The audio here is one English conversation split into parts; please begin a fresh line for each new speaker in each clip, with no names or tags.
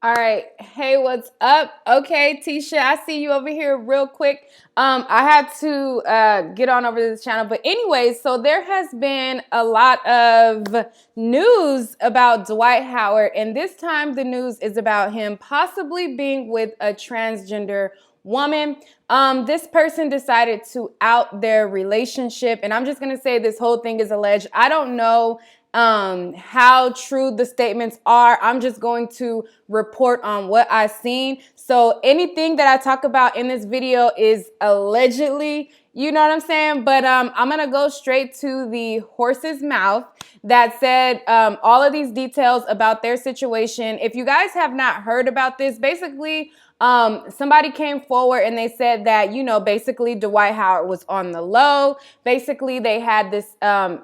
All right. Hey, what's up? Okay, Tisha, I see you over here real quick. I had to get on over to this channel. But anyways, so there has been a lot of news about Dwight Howard. And this time the news is about him possibly being with a transgender woman. This person decided to out their relationship. And I'm just going to say this whole thing is alleged. I don't know how true the statements are. I'm just going to report on what I've seen. So anything that I talk about in this video is allegedly, you know what I'm saying? But I'm going to go straight to the horse's mouth that said all of these details about their situation. If you guys have not heard about this, basically, somebody came forward and they said that, you know, basically Dwight Howard was on the low. Basically, they had this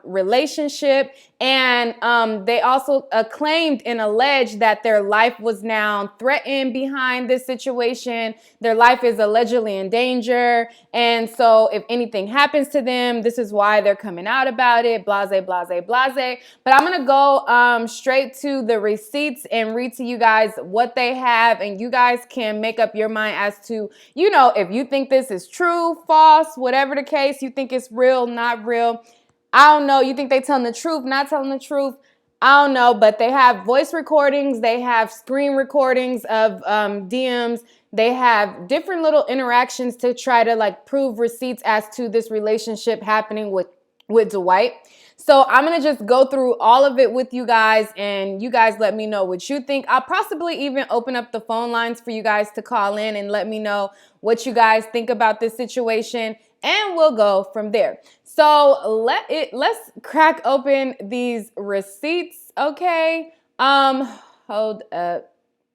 relationship, and they also claimed and alleged that their life was now threatened behind this situation. Their life is allegedly in danger. And so if anything happens to them, this is why they're coming out about it, blase, blase, blase. But I'm going to go straight to the receipts and read to you guys what they have, and you guys can make up your mind as to, you know, if you think this is true, false, whatever the case, you think it's real, not real. I don't know. You think they telling the truth, not telling the truth? I don't know, but they have voice recordings. They have screen recordings of DMs. They have different little interactions to try to like prove receipts as to this relationship happening with Dwight. So I'm going to just go through all of it with you guys, and you guys let me know what you think. I'll possibly even open up the phone lines for you guys to call in and let me know what you guys think about this situation, and we'll go from there. So let's crack open these receipts, okay? Hold up.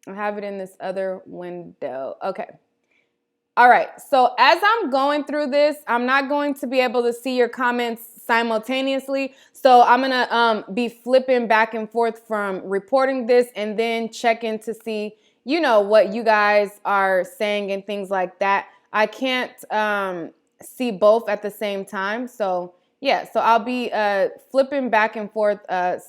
I have it in this other window. Okay. All right, so as I'm going through this, I'm not going to be able to see your comments simultaneously. So I'm gonna be flipping back and forth from reporting this and then checking to see, you know, what you guys are saying and things like that. I can't see both at the same time. So yeah, so I'll be flipping back and forth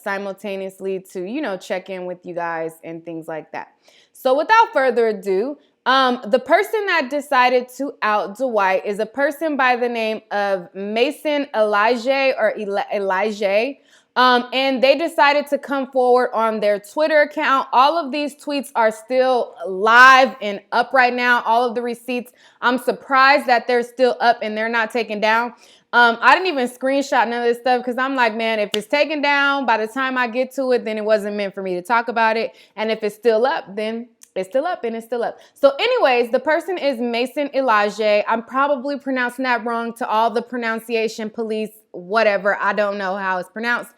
simultaneously to, you know, check in with you guys and things like that. So without further ado, the person that decided to out Dwight is a person by the name of Mason Elijah or Elijah. And they decided to come forward on their Twitter account. All of these tweets are still live and up right now. All of the receipts. I'm surprised that they're still up and they're not taken down. I didn't even screenshot none of this stuff because I'm like, man, if it's taken down, by the time I get to it, then it wasn't meant for me to talk about it. And if it's still up, then it's still up and it's still up. So anyways, the person is Mason Elijah. I'm probably pronouncing that wrong to all the pronunciation police, whatever. I don't know how it's pronounced.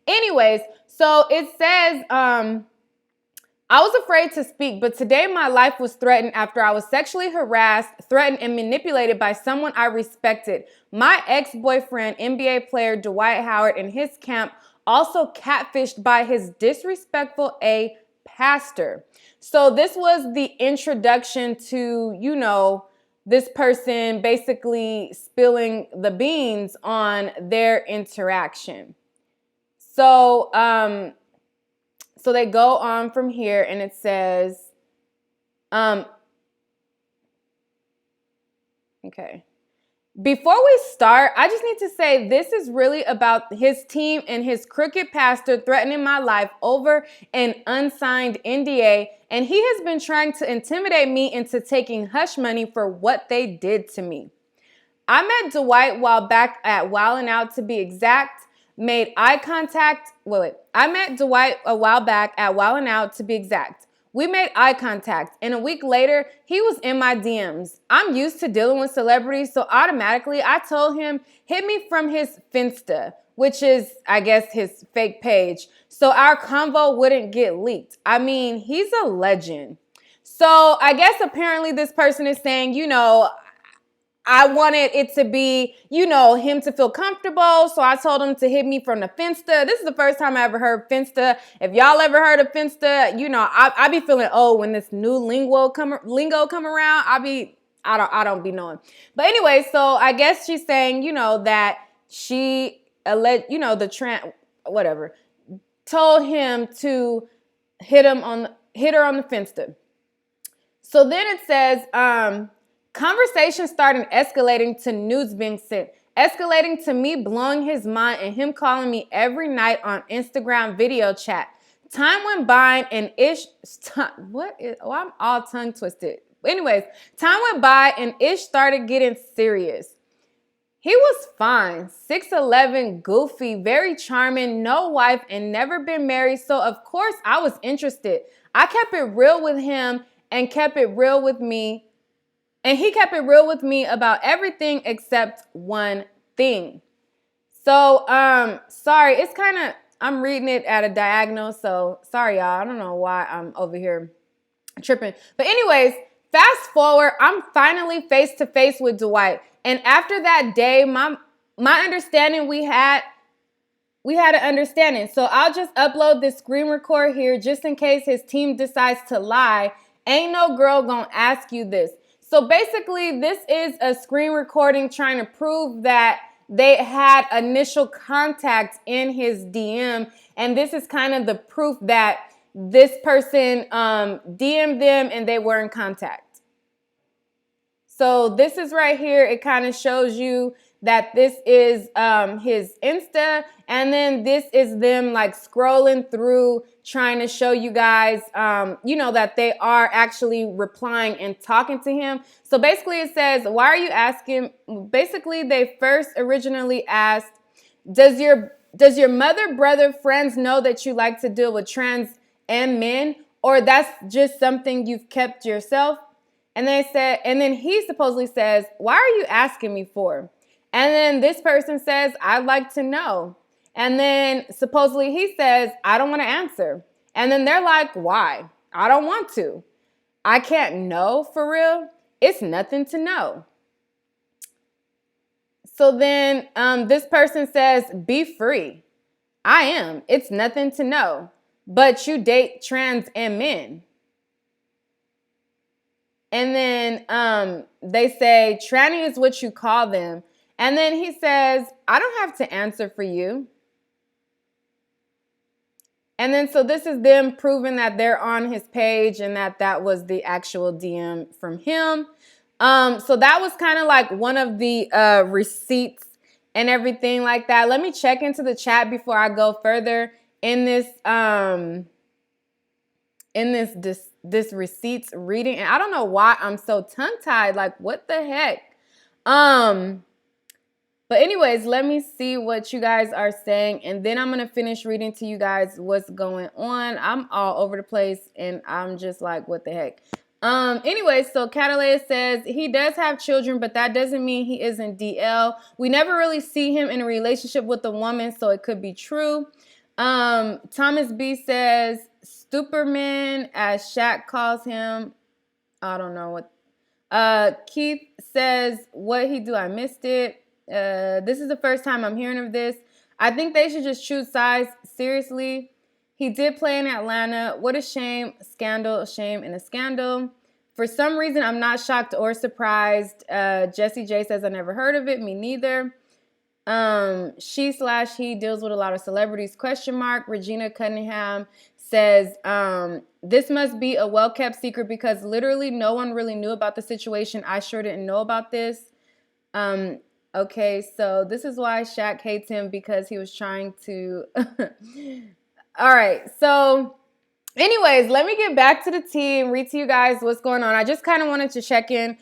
Anyways, so it says, I was afraid to speak, but today my life was threatened after I was sexually harassed, threatened, and manipulated by someone I respected. My ex-boyfriend, NBA player Dwight Howard, and his camp also catfished by his disrespectful pastor. So this was the introduction to, you know, this person basically spilling the beans on their interaction. So, so they go on from here and it says, okay. Before we start, I just need to say this is really about his team and his crooked pastor threatening my life over an unsigned NDA, and he has been trying to intimidate me into taking hush money for what they did to me. I met Dwight while back at Wildin' Out to be exact, made eye contact. I met Dwight a while back at Wildin' Out to be exact. We made eye contact, and a week later, he was in my DMs. I'm used to dealing with celebrities, so automatically I told him, hit me from his Finsta, which is, I guess, his fake page, so our convo wouldn't get leaked. I mean, he's a legend. So I guess apparently this person is saying, you know, I wanted it to be, you know, him to feel comfortable. So I told him to hit me from the Finsta. This is the first time I ever heard Finsta. If y'all ever heard of Finsta, you know, I be feeling old when this new lingo come around. I don't be knowing. But anyway, so I guess she's saying, you know, that she, told him to hit him on hit her on the Finsta. So then it says, conversation started escalating to nudes being sent, escalating to me blowing his mind and him calling me every night on Instagram video chat. Time went by and I'm all tongue twisted. Anyways, time went by and Ish started getting serious. He was fine, 6'11", goofy, very charming, no wife, and never been married, so of course I was interested. I kept it real with him and kept it real with me, and he kept it real with me about everything except one thing. So, sorry, it's kind of, I'm reading it at a diagonal, so sorry, y'all. I don't know why I'm over here tripping. But anyways, fast forward, I'm finally face to face with Dwight. And after that day, my understanding, we had an understanding. So I'll just upload this screen record here just in case his team decides to lie. Ain't no girl gonna ask you this. So basically, this is a screen recording trying to prove that they had initial contact in his DM. And this is kind of the proof that this person DM'd them and they were in contact. So this is right here. It kind of shows you that this is his Insta. And then this is them like scrolling through trying to show you guys, that they are actually replying and talking to him. So basically it says, why are you asking? Basically, they first originally asked, does your mother, brother, friends know that you like to deal with trans and men? Or that's just something you've kept yourself? And then he supposedly says, why are you asking me for? And then this person says, I'd like to know. And then supposedly he says, I don't want to answer. And then they're like, why? I don't want to. I can't know for real. It's nothing to know. So then this person says, be free. I am. It's nothing to know. But you date trans and men. And then they say, tranny is what you call them. And then he says, I don't have to answer for you. And then so this is them proving that they're on his page and that was the actual DM from him. So that was kind of like one of the receipts and everything like that. Let me check into the chat before I go further in this this receipts reading. And I don't know why I'm so tongue-tied. Like, what the heck? But anyways, let me see what you guys are saying. And then I'm going to finish reading to you guys what's going on. I'm all over the place. And I'm just like, what the heck? Anyways, so Catalea says, he does have children, but that doesn't mean he isn't DL. We never really see him in a relationship with a woman, so it could be true. Thomas B says, Stuperman, as Shaq calls him. I don't know what. Keith says, what he do? I missed it. This is the first time I'm hearing of this. I think they should just choose sides. Seriously. He did play in Atlanta. What a shame. Scandal, a shame, and a scandal. For some reason, I'm not shocked or surprised. Jesse J says, I never heard of it. Me neither. She/he deals with a lot of celebrities, ? Regina Cunningham says, this must be a well-kept secret because literally no one really knew about the situation. I sure didn't know about this. Okay, so this is why Shaq hates him, because he was trying to... All right, so anyways, let me get back to the tea and read to you guys what's going on. I just kind of wanted to check in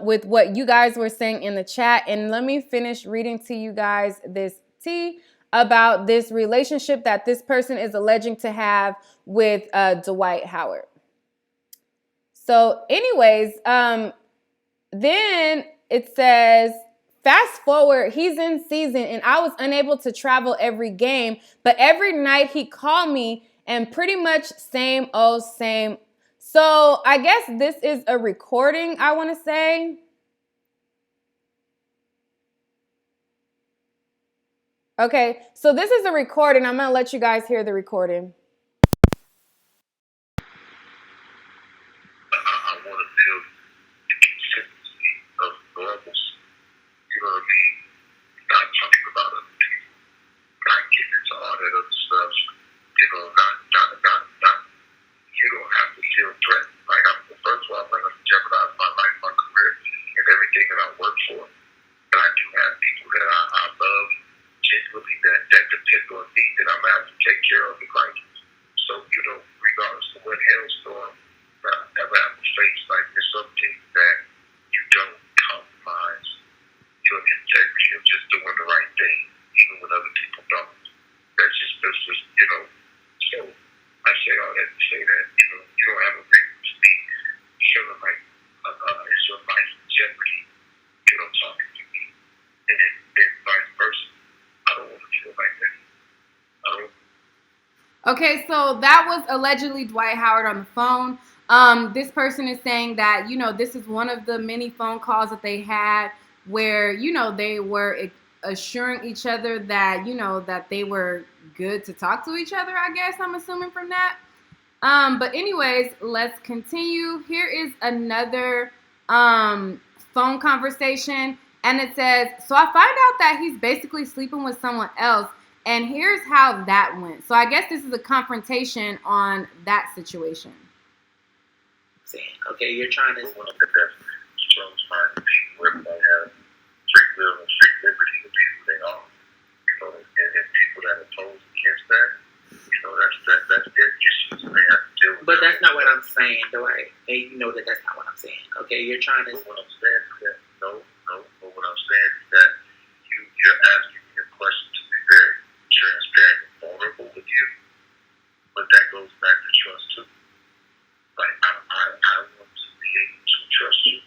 with what you guys were saying in the chat. And let me finish reading to you guys this tea about this relationship that this person is alleging to have with Dwight Howard. So anyways, then it says, fast forward, he's in season and I was unable to travel every game, but every night he called me and pretty much same old same. So I guess this is a recording, I want to say. Okay, so this is a recording. I'm going to let you guys hear the recording.
I want to build the consistency of normalcy. You know what I mean? Not talking about other people, not getting into all that other stuff. You know, not. You don't have hit or a need that I'm going to have to take care of it. Like, so, regardless of what hailstorm ever have to face, like, there's some things that you don't compromise your integrity of just doing the right thing, even when other people don't. That's just, so I say all that to say that, you don't have a reason to be feeling like it's your life in jeopardy, talking to me. And vice versa. I don't want to feel like that. I don't.
Okay, so that was allegedly Dwight Howard on the phone. This person is saying that, this is one of the many phone calls that they had where, they were assuring each other that, that they were good to talk to each other, I guess I'm assuming from that. But anyways, let's continue. Here is another phone conversation. And it says, so I find out that he's basically sleeping with someone else. And here's how that went. So I guess this is a confrontation on that situation.
Okay, you're trying to...
One of the best shows find people where they have free will and free liberty to be who they are. And people that oppose against that, that's their issues and they have to deal with.
But that's not what I'm saying, Dwight. Hey, you know that's not what I'm saying. Okay, you're trying to...
But what I'm saying is that, but what I'm saying is that you're asking me a question to be very transparent and vulnerable with you, but that goes back to trust too. Like I want to be able to trust you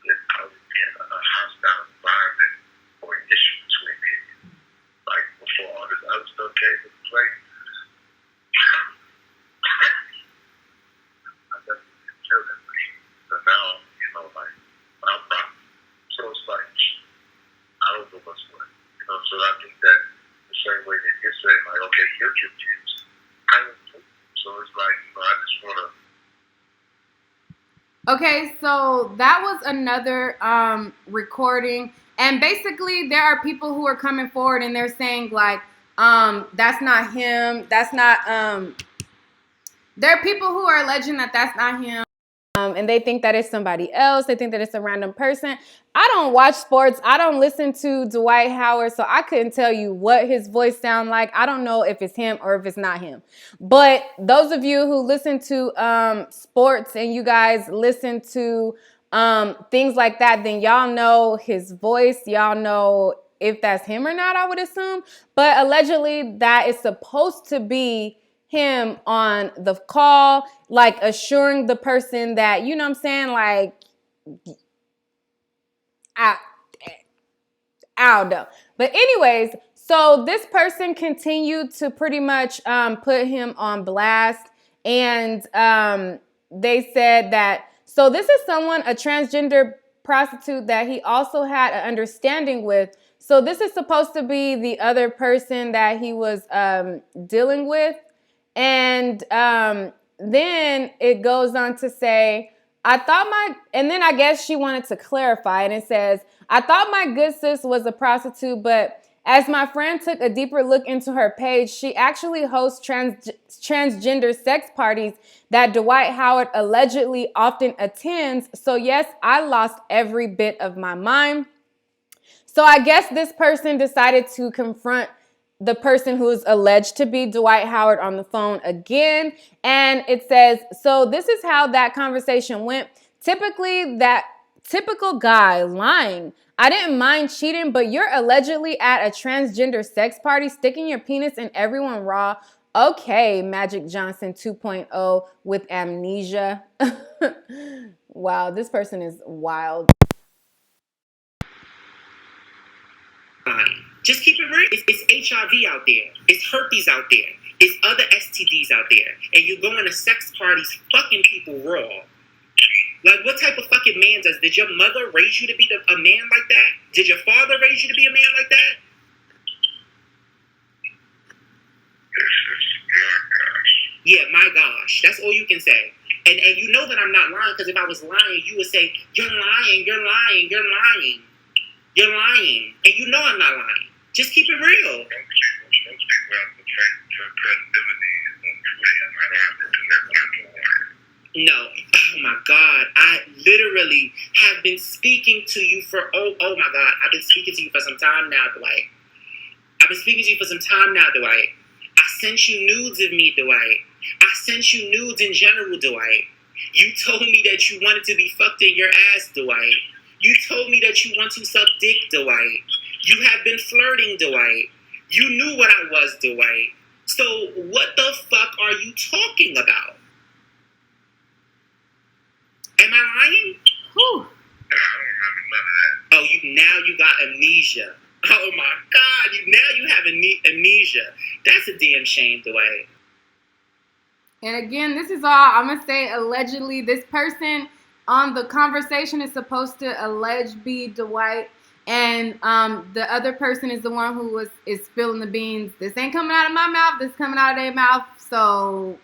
without it being a hostile environment or an issue between me and you. Like before all this other stuff came into play, I never did feel that way. But now, I'm not. So it's like I don't know what's what. So I think that the same way that you're saying, like, okay, you're confused. I am too. So it's like, I just want to.
Okay, so that was another recording. And basically, there are people who are coming forward and they're saying, like, that's not him. That's not, there are people who are alleging that that's not him. And they think that it's somebody else. They think that it's a random person. I don't watch sports. I don't listen to Dwight Howard, so I couldn't tell you what his voice sounds like. I don't know if it's him or if it's not him. But those of you who listen to sports and you guys listen to things like that, then y'all know his voice. Y'all know if that's him or not, I would assume. But allegedly, that is supposed to be him on the call, like assuring the person that, you know what I'm saying, like, I don't know. But anyways, so this person continued to pretty much put him on blast. And they said that, so this is someone, a transgender prostitute that he also had an understanding with. So this is supposed to be the other person that he was dealing with. And then it goes on to say, and then I guess she wanted to clarify, and it says, I thought my good sis was a prostitute, but as my friend took a deeper look into her page, she actually hosts transgender sex parties that Dwight Howard allegedly often attends. So yes, I lost every bit of my mind. So I guess this person decided to confront the person who is alleged to be Dwight Howard on the phone again. And it says, so this is how that conversation went. Typically, that typical guy lying. I didn't mind cheating, but you're allegedly at a transgender sex party, sticking your penis in everyone raw. Okay, Magic Johnson 2.0 with amnesia. Wow, this person is wild.
Just keep it real. It's HIV out there. It's herpes out there. It's other STDs out there. And you go into sex parties fucking people raw. Like, what type of fucking man did your mother raise you to be a man like that? Did your father raise you to be a man like that? Yeah, my gosh. That's all you can say. And you know that I'm not lying, because if I was lying, you would say, you're lying, you're lying, you're lying. You're lying. And you know I'm not lying. Just keep it real.
Most people have the credibility and I don't have to do that when I'm lying.
No. Oh my God. I literally have been speaking to you for, oh my God. I've been speaking to you for some time now, but like, I've been speaking to you for some time now, Dwight. I sent you nudes of me, Dwight. I sent you nudes in general, Dwight. You told me that you wanted to be fucked in your ass, Dwight. You told me that you want to suck dick, Dwight. You have been flirting, Dwight. You knew what I was, Dwight. So what the fuck are you talking about? Am I lying?
Whew.
I don't remember none of that.
Oh, you got amnesia. Oh my God, you have amnesia. That's a damn shame, Dwight.
And again, this is all, I'm going to say allegedly. This person on the conversation is supposed to allege be Dwight. And the other person is the one who is spilling the beans. This ain't coming out of my mouth. This is coming out of their mouth. So,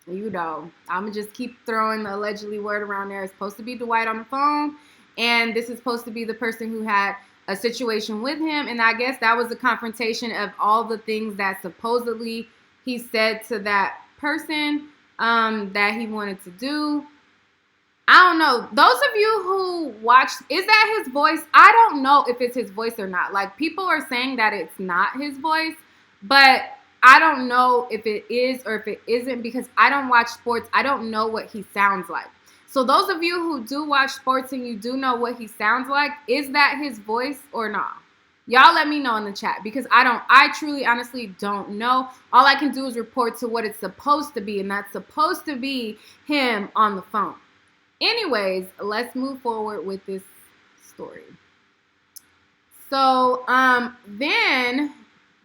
you know, I'm going to just keep throwing the allegedly word around there. It's supposed to be Dwight on the phone. And this is supposed to be the person who had a situation with him. And I guess that was a confrontation of all the things that supposedly he said to that person that he wanted to do. I don't know. Those of you who watched, is that his voice? I don't know if it's his voice or not. Like, people are saying that it's not his voice, but I don't know if it is or if it isn't because I don't watch sports. I don't know what he sounds like. So those of you who do watch sports and you do know what he sounds like, is that his voice or not? Y'all let me know in the chat because I truly, honestly don't know. All I can do is report to what it's supposed to be, and that's supposed to be him on the phone. Anyways, let's move forward with this story. So then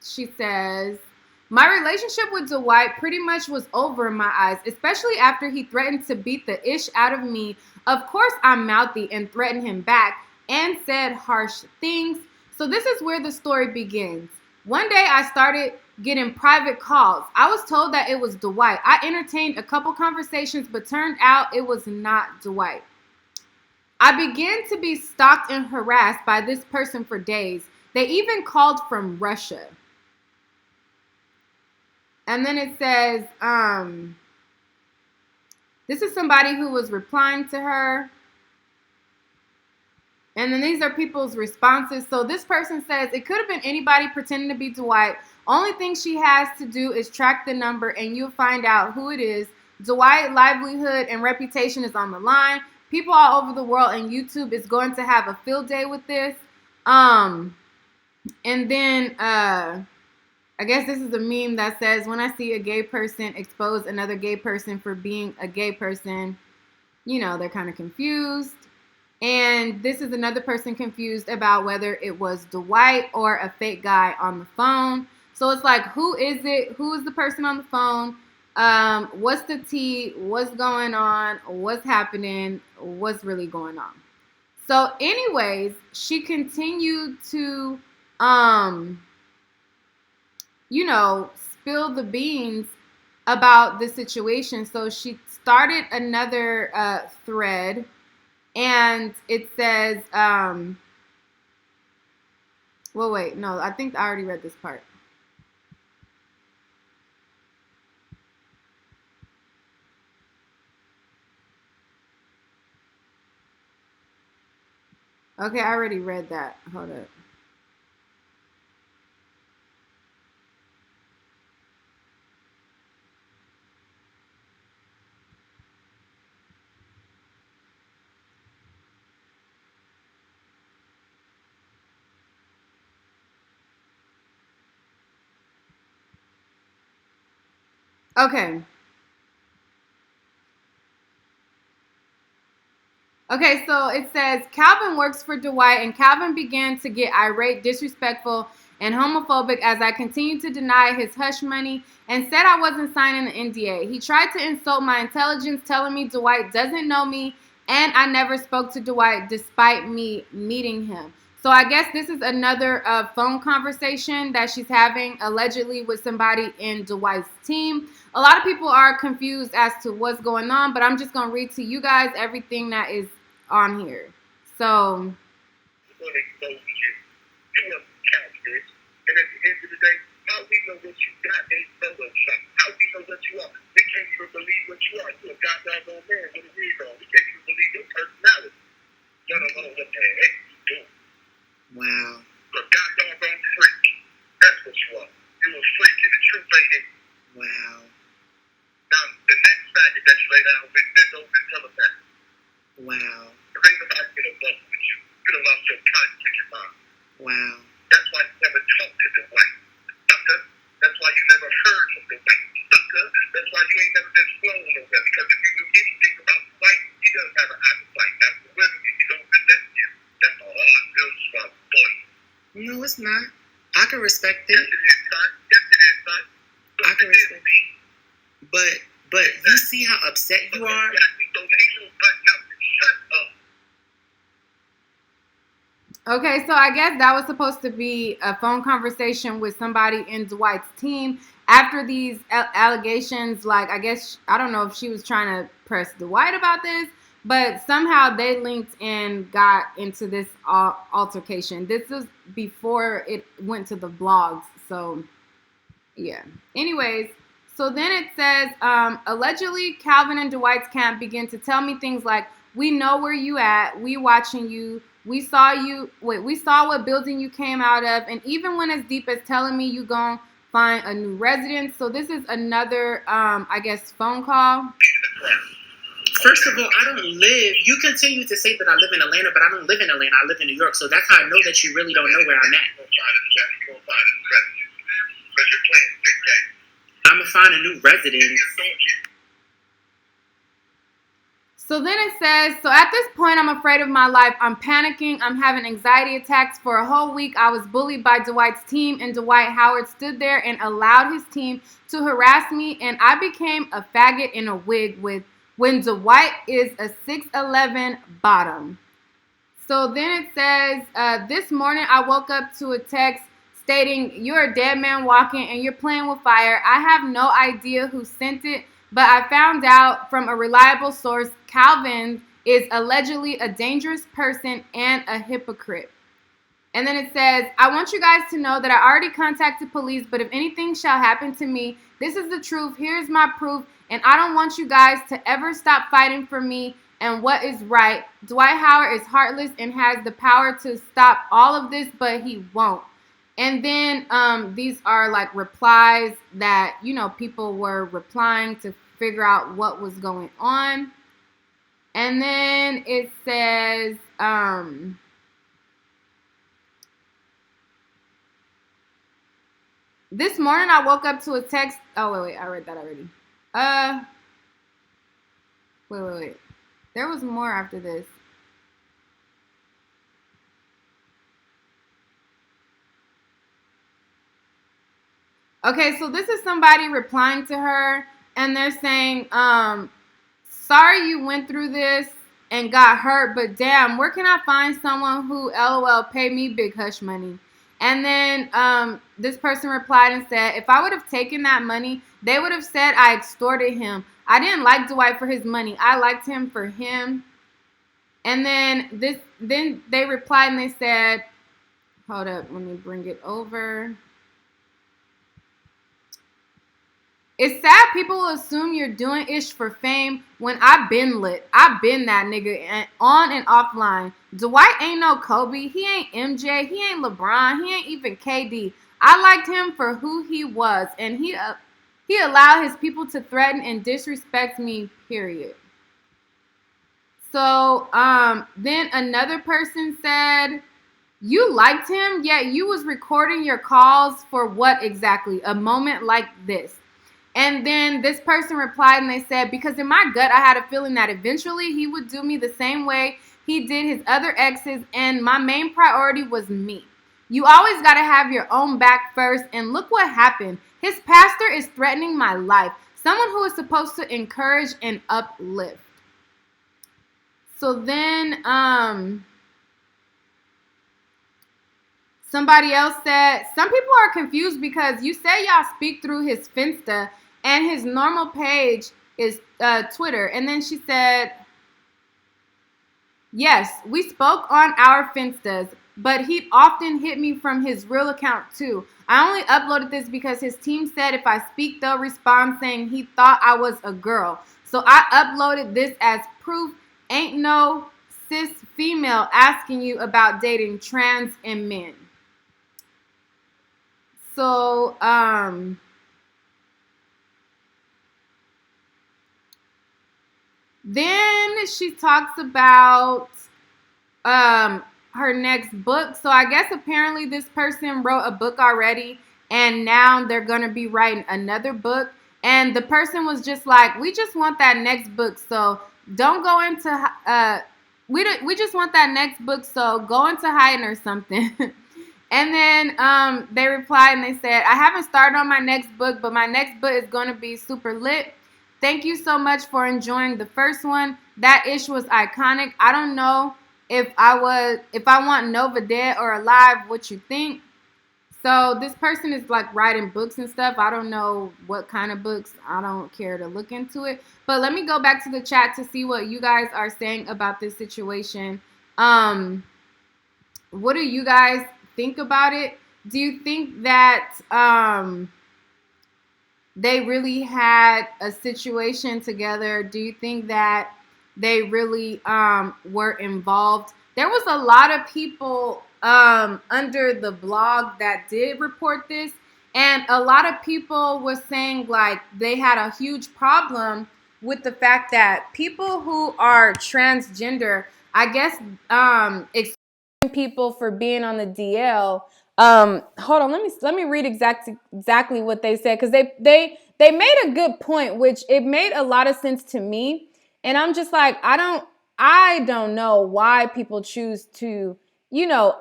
she says, my relationship with Dwight pretty much was over in my eyes, especially after he threatened to beat the ish out of me. Of course, I'm mouthy and threatened him back and said harsh things. So this is where the story begins. One day I started getting private calls. I was told that it was Dwight. I entertained a couple conversations, but turned out it was not Dwight. I began to be stalked and harassed by this person for days. They even called from Russia. And then it says, this is somebody who was replying to her. And then these are people's responses. So this person says, it could have been anybody pretending to be Dwight. Only thing she has to do is track the number and you'll find out who it is. Dwight's livelihood and reputation is on the line. People all over the world and YouTube is going to have a field day with this. And then I guess this is a meme that says, when I see a gay person expose another gay person for being a gay person, you know, they're kind of confused. And this is another person confused about whether it was Dwight or a fake guy on the phone. So it's like, who is it? Who is the person on the phone? What's the tea? What's going on? What's happening? What's really going on? So anyways, she continued to, you know, spill the beans about the situation. So she started another thread. And it says, well, wait, no, I think I already read this part. Okay, I already read that. Hold up. Okay. Okay, so it says, Calvin works for Dwight, and Calvin began to get irate, disrespectful, and homophobic as I continued to deny his hush money and said I wasn't signing the NDA. He tried to insult my intelligence, telling me Dwight doesn't know me, and I never spoke to Dwight despite me meeting him. So I guess this is another phone conversation that she's having allegedly with somebody in Dwight's team. A lot of people are confused as to what's going on, but I'm just going to read to you guys everything that is on here. So,
and at the end of the day, how we know what you got ain't Photoshop. How we know what you are? We can't even believe what you are. You're a goddamn man with a wig on. We can't even believe your personality. Let alone what the heck you doing.
Wow.
You're a goddamn freak. That's what you laid in.
Wow.
Now, the next faggot that you lay down with, bend over and tell him that.
Wow.
If ain't nobody gonna fuck with you, you done lost your conscience, your mind.
Wow.
That's why you never talked to Dwight, sucker. That's why you never heard from Dwight, sucker. That's why you ain't never been flown over, because if you knew anything about Dwight, he doesn't have an appetite. Now, for women, if you don't fit that you, that's a hard bill to swallow, boy.
No, it's not. I can respect
Yes,
it.
it is, son. Yes, it is, son.
I can respect it. But you see how upset you are?
Exactly. So ain't no button up. Shut up.
Okay, so I guess that was supposed to be a phone conversation with somebody in Dwight's team after these allegations. Like, I guess, I don't know if she was trying to press Dwight about this, but somehow they linked and got into this altercation. This was before it went to the blogs. So, yeah. Anyways, so then it says, allegedly, Calvin and Dwight's camp begin to tell me things like, we know where you at, we watching you, we saw what building you came out of, and even went as deep as telling me you gon' find a new residence. So this is another, I guess, phone call.
First of all, I don't live. You continue to say that I live in Atlanta, but I don't live in Atlanta. I live in New York, so that's how I know that you really don't know where I'm at. I'm gonna find a new residence.
So then it says, so at this point, I'm afraid of my life. I'm panicking. I'm having anxiety attacks. For a whole week, I was bullied by Dwight's team, and Dwight Howard stood there and allowed his team to harass me, and I became a faggot in a wig when Dwight is a 6'11" bottom. So then it says, this morning, I woke up to a text stating, you're a dead man walking and you're playing with fire. I have no idea who sent it, but I found out from a reliable source, Calvin is allegedly a dangerous person and a hypocrite. And then it says, I want you guys to know that I already contacted police, but if anything shall happen to me, this is the truth. Here's my proof. And I don't want you guys to ever stop fighting for me and what is right. Dwight Howard is heartless and has the power to stop all of this, but he won't. And then these are like replies that, you know, people were replying to figure out what was going on. And then it says, this morning I woke up to a text. Oh, wait, I read that already. Wait. There was more after this. Okay, so this is somebody replying to her, and they're saying, sorry you went through this and got hurt, but damn, where can I find someone who, LOL, pay me big hush money? And then this person replied and said, if I would have taken that money, they would have said I extorted him. I didn't like Dwight for his money. I liked him for him. And then they replied and they said, hold up, let me bring it over. It's sad people will assume you're doing ish for fame when I've been lit. I've been that nigga on and offline. Dwight ain't no Kobe. He ain't MJ. He ain't LeBron. He ain't even KD. I liked him for who he was, and he allowed his people to threaten and disrespect me, period. So then another person said, you liked him, yet you was recording your calls for what exactly? A moment like this. And then this person replied and they said, because in my gut, I had a feeling that eventually he would do me the same way he did his other exes. And my main priority was me. You always got to have your own back first. And look what happened. His pastor is threatening my life. Someone who is supposed to encourage and uplift. So then somebody else said, some people are confused because you say y'all speak through his Finsta and his normal page is Twitter. And then she said, yes, we spoke on our Finstas, but he often hit me from his real account too. I only uploaded this because his team said if I speak, they'll respond saying he thought I was a girl. So I uploaded this as proof. Ain't no cis female asking you about dating trans and men. So, Then she talks about her next book. So I guess apparently this person wrote a book already, and now they're gonna be writing another book. And the person was just like, "We just want that next book, so don't go into we just want that next book, so go into hiding or something." And then they replied and they said, "I haven't started on my next book, but my next book is going to be super lit. Thank you so much for enjoying the first one. That issue was iconic. I don't know if I want Nova dead or alive, what you think?" So this person is like writing books and stuff. I don't know what kind of books. I don't care to look into it. But let me go back to the chat to see what you guys are saying about this situation. What do you guys think about it? Do you think that they really had a situation together? Do you think that they really were involved? There was a lot of people under the blog that did report this, and a lot of people were saying like they had a huge problem with the fact that people who are transgender, I guess, people for being on the DL. Hold on, let me read exactly what they said, because they made a good point, which it made a lot of sense to me, and I'm just like, I don't know why people choose to,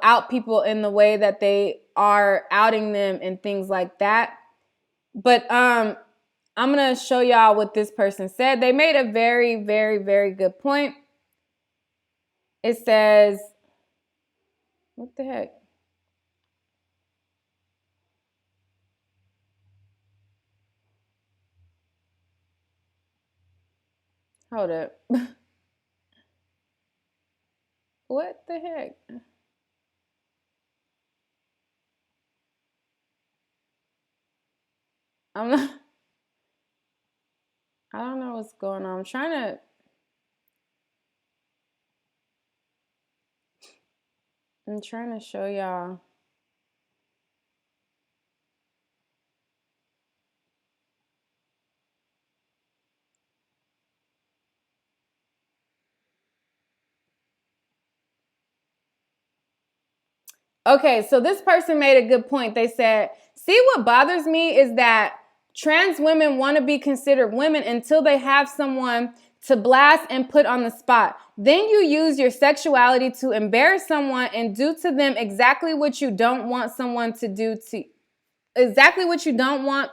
out people in the way that they are outing them and things like that. But I'm gonna show y'all what this person said. They made a very, very, very good point. It says, what the heck? Hold up. What the heck? I'm not, I don't know what's going on. I'm trying to show y'all. Okay, so this person made a good point. They said, "See, what bothers me is that trans women want to be considered women until they have someone to blast and put on the spot. Then you use your sexuality to embarrass someone and do to them exactly what you don't want someone to do to exactly what you don't want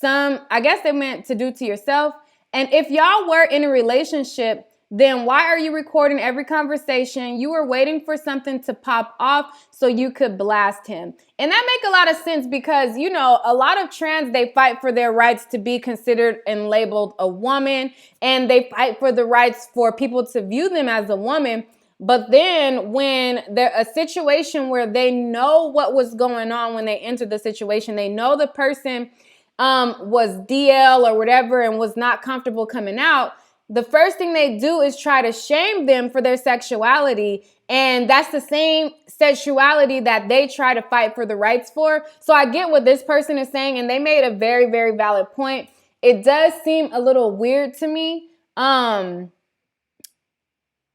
I guess they meant to do to yourself. And if y'all were in a relationship, then why are you recording every conversation? You were waiting for something to pop off so you could blast him." And that make a lot of sense because, a lot of trans, they fight for their rights to be considered and labeled a woman, and they fight for the rights for people to view them as a woman. But then when there's a situation where they know what was going on when they entered the situation, they know the person was DL or whatever and was not comfortable coming out, the first thing they do is try to shame them for their sexuality. And that's the same sexuality that they try to fight for the rights for. So I get what this person is saying, and they made a very, very valid point. It does seem a little weird to me.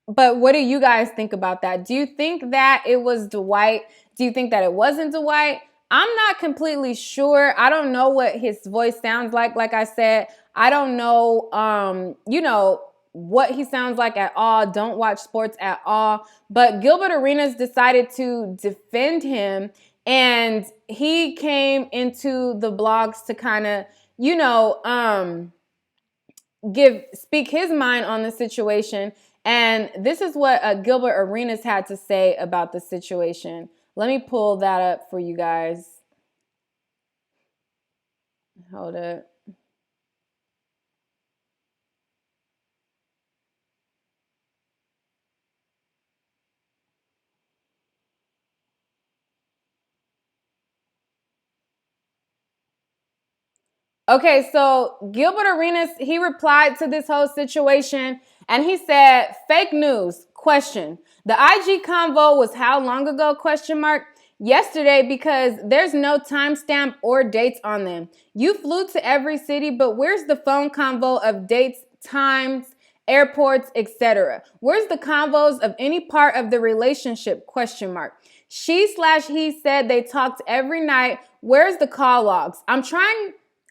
But what do you guys think about that? Do you think that it was Dwight? Do you think that it wasn't Dwight? I'm not completely sure. I don't know what his voice sounds like. Like I said, I don't know, what he sounds like at all. Don't watch sports at all. But Gilbert Arenas decided to defend him, and he came into the blogs to kind of, speak his mind on the situation. And this is what Gilbert Arenas had to say about the situation. Let me pull that up for you guys. Hold it. Okay, so Gilbert Arenas, he replied to this whole situation, and he said, "Fake news, question. The IG convo was how long ago, question mark? Yesterday, because there's no timestamp or dates on them. You flew to every city, but where's the phone convo of dates, times, airports, etc. Where's the convos of any part of the relationship? ? She/he said they talked every night. Where's the call logs? I'm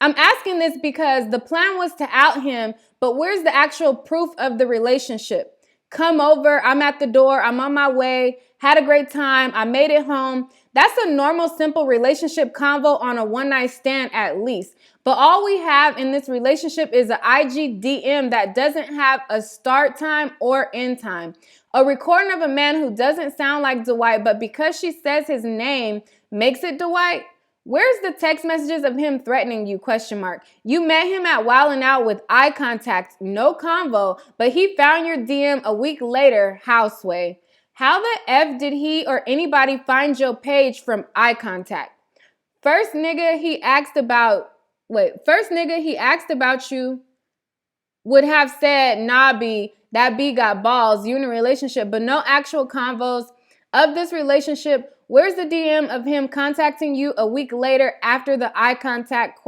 asking this because the plan was to out him, but where's the actual proof of the relationship? Come over, I'm at the door, I'm on my way, had a great time, I made it home. That's a normal, simple relationship convo on a one-night stand at least. But all we have in this relationship is an IG DM that doesn't have a start time or end time. A recording of a man who doesn't sound like Dwight, but because she says his name makes it Dwight. Where's the text messages of him threatening you? ? You met him at Wildin' Out with eye contact, no convo, but he found your DM a week later, Houseway. How the F did he or anybody find your page from eye contact? First nigga he asked about you would have said, nah, B, that B got balls, you in a relationship, but no actual convos of this relationship. Where's the DM of him contacting you a week later after the eye contact ?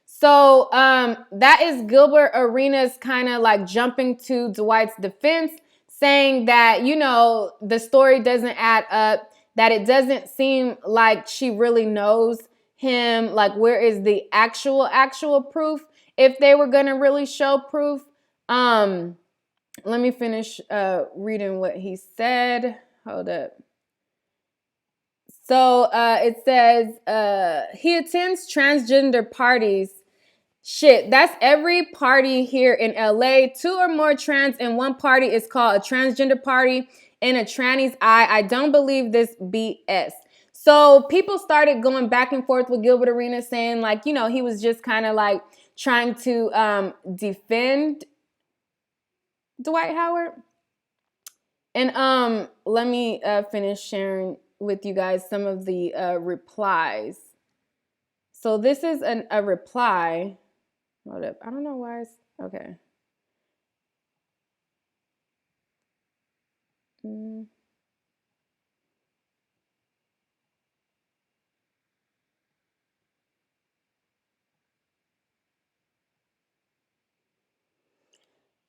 So that is Gilbert Arenas kind of like jumping to Dwight's defense, saying that, you know, the story doesn't add up, that it doesn't seem like she really knows him. Like, where is the actual proof if they were going to really show proof? Let me finish reading what he said. Hold up. So it says he attends transgender parties. Shit, that's every party here in LA. 2 or more trans in one party is called a transgender party in a tranny's eye. I don't believe this BS. So people started going back and forth with Gilbert Arenas saying, like, you know, he was just kind of like trying to defend Dwight Howard. And let me finish sharing with you guys some of the replies. So this is a reply. Hold up. I don't know why it's okay.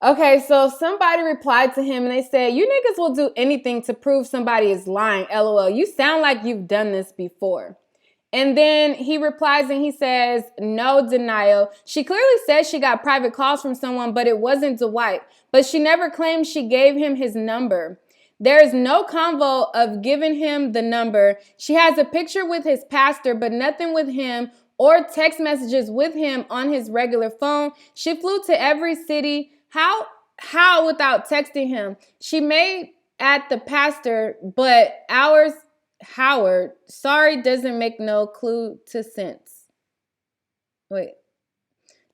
Okay, so somebody replied to him and they said, you niggas will do anything to prove somebody is lying. LOL. You sound like you've done this before. And then he replies and he says, no denial. She clearly says she got private calls from someone, but it wasn't Dwight. But she never claimed she gave him his number. There is no convo of giving him the number. She has a picture with his pastor, but nothing with him or text messages with him on his regular phone. She flew to every city. How without texting him? She made at the pastor, but ours... Howard, sorry, doesn't make no clue to sense.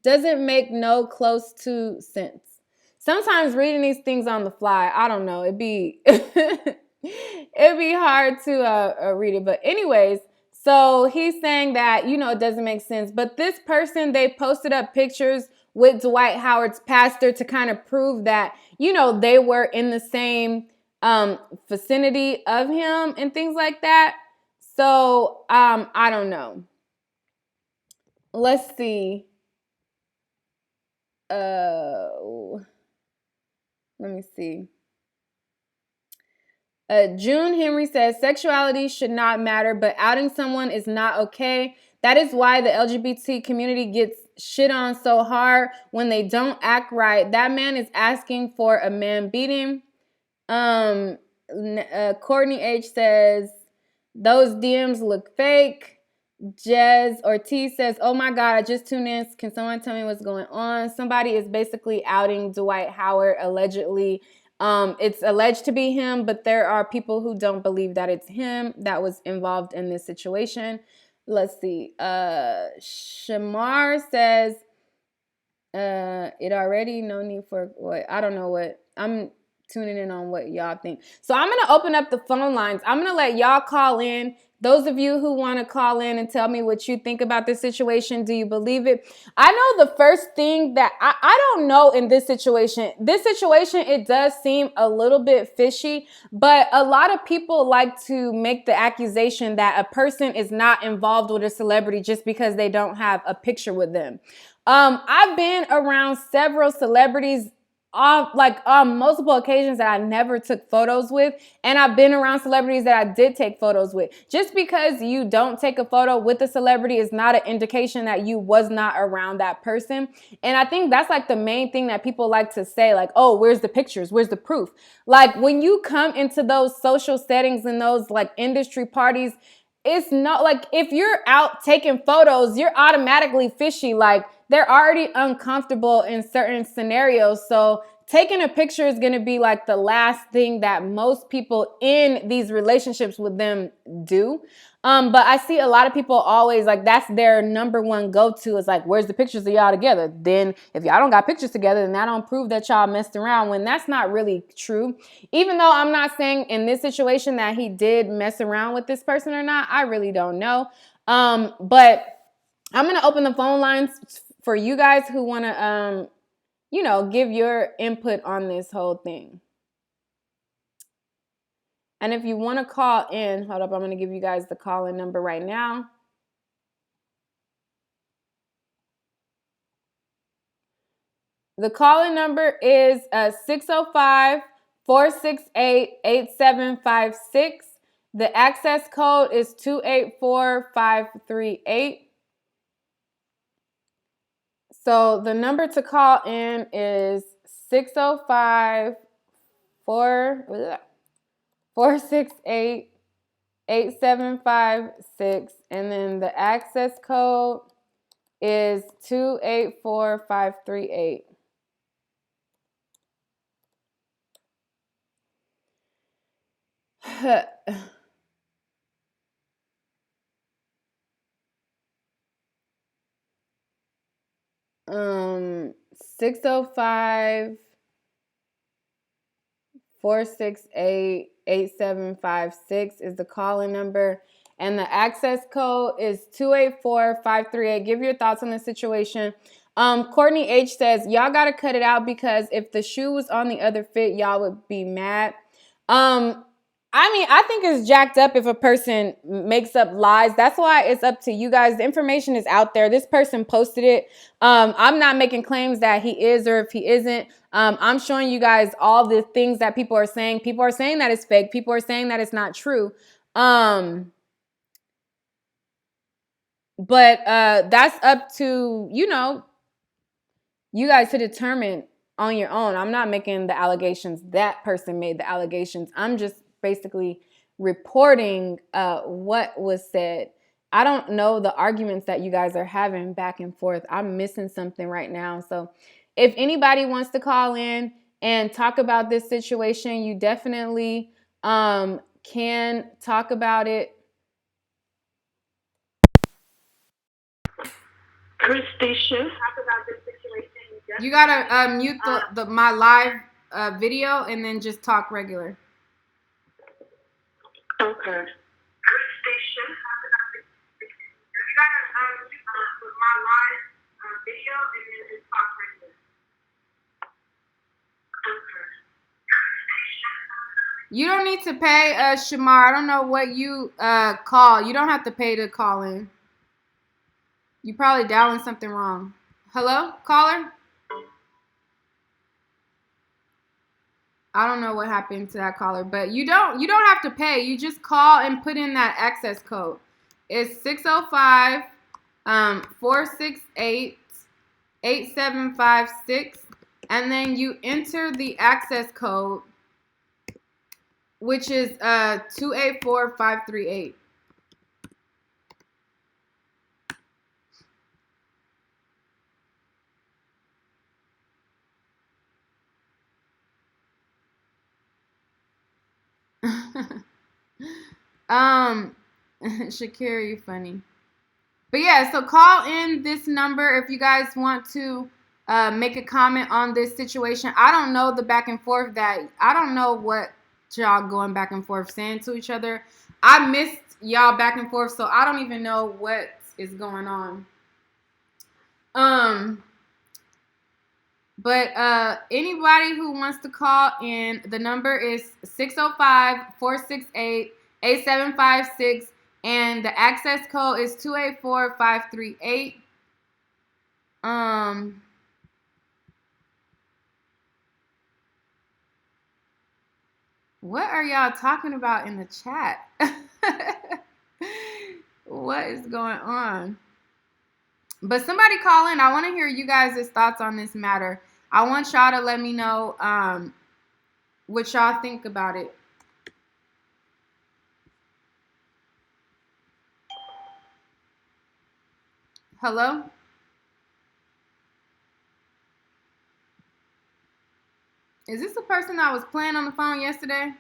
Doesn't make no close to sense. Sometimes reading these things on the fly, I don't know, it'd be hard to read it. But anyways, so he's saying that, you know, it doesn't make sense. But this person, they posted up pictures with Dwight Howard's pastor to kind of prove that, you know, they were in the same vicinity of him and things like that. So I don't know. Let's see. Let me see. June Henry says sexuality should not matter, but outing someone is not okay. That is why the LGBT community gets shit on so hard when they don't act right. That man is asking for a man beating. Courtney H says those DMs look fake. Jez Ortiz says, oh my God, I just tuned in. Can someone tell me what's going on? Somebody is basically outing Dwight Howard allegedly. It's alleged to be him, but there are people who don't believe that it's him that was involved in this situation. Let's see. Shamar says, it already, no need for what? I don't know what. I'm tuning in on what y'all think. So I'm going to open up the phone lines. I'm going to let y'all call in. Those of you who want to call in and tell me what you think about this situation, do you believe it? I know the first thing that I don't know in this situation, it does seem a little bit fishy, but a lot of people like to make the accusation that a person is not involved with a celebrity just because they don't have a picture with them. I've been around several celebrities on multiple occasions that I never took photos with, and I've been around celebrities that I did take photos with. Just because you don't take a photo with a celebrity is not an indication that you was not around that person. And I think that's like the main thing that people like to say, like, oh, where's the pictures? Where's the proof? Like when you come into those social settings and those like industry parties, it's not like if you're out taking photos, you're automatically fishy. Like they're already uncomfortable in certain scenarios. So taking a picture is going to be like the last thing that most people in these relationships with them do. But I see a lot of people always like that's their number one go-to is like, where's the pictures of y'all together? Then if y'all don't got pictures together, then that don't prove that y'all messed around, when that's not really true. Even though I'm not saying in this situation that he did mess around with this person or not, I really don't know. But I'm going to open the phone lines for you guys who want to, give your input on this whole thing. And if you want to call in, hold up, I'm going to give you guys the call-in number right now. The call-in number is 605-468-8756. The access code is 284538. So the number to call in is 605-468-8756. And then the access code is 284538. Um, 605-468-8756 is the calling number. And the access code is 284538. Give your thoughts on the situation. Courtney H says, y'all got to cut it out because if the shoe was on the other foot, y'all would be mad. I think it's jacked up if a person makes up lies. That's why it's up to you guys. The information is out there. This person posted it. I'm not making claims that he is or if he isn't. I'm showing you guys all the things that people are saying. People are saying that it's fake. People are saying that it's not true. But that's up to, you guys to determine on your own. I'm not making the allegations. That person made the allegations. I'm just basically reporting what was said. I don't know the arguments that you guys are having back and forth. I'm missing something right now. So if anybody wants to call in and talk about this situation, you definitely can talk about it. You gotta mute my live video and then just talk regular.
Okay.
You don't need to pay, Shamar. I don't know what you call. You don't have to pay to call in. You probably dialing something wrong. Hello, caller? I don't know what happened to that caller, but you don't have to pay. You just call and put in that access code. It's 605-468-8756, and then you enter the access code, which is 284538. Shakira, you funny. But yeah, so call in this number if you guys want to make a comment on this situation. I don't know the back and forth I don't know what y'all going back and forth saying to each other. I missed y'all back and forth, so I don't even know what is going on. But anybody who wants to call in, the number is 605-468-8756, and the access code is 284538. What are y'all talking about in the chat? What is going on? But somebody call in. I want to hear you guys' thoughts on this matter. I want y'all to let me know what y'all think about it. Hello? Is this the person that was playing on the phone yesterday?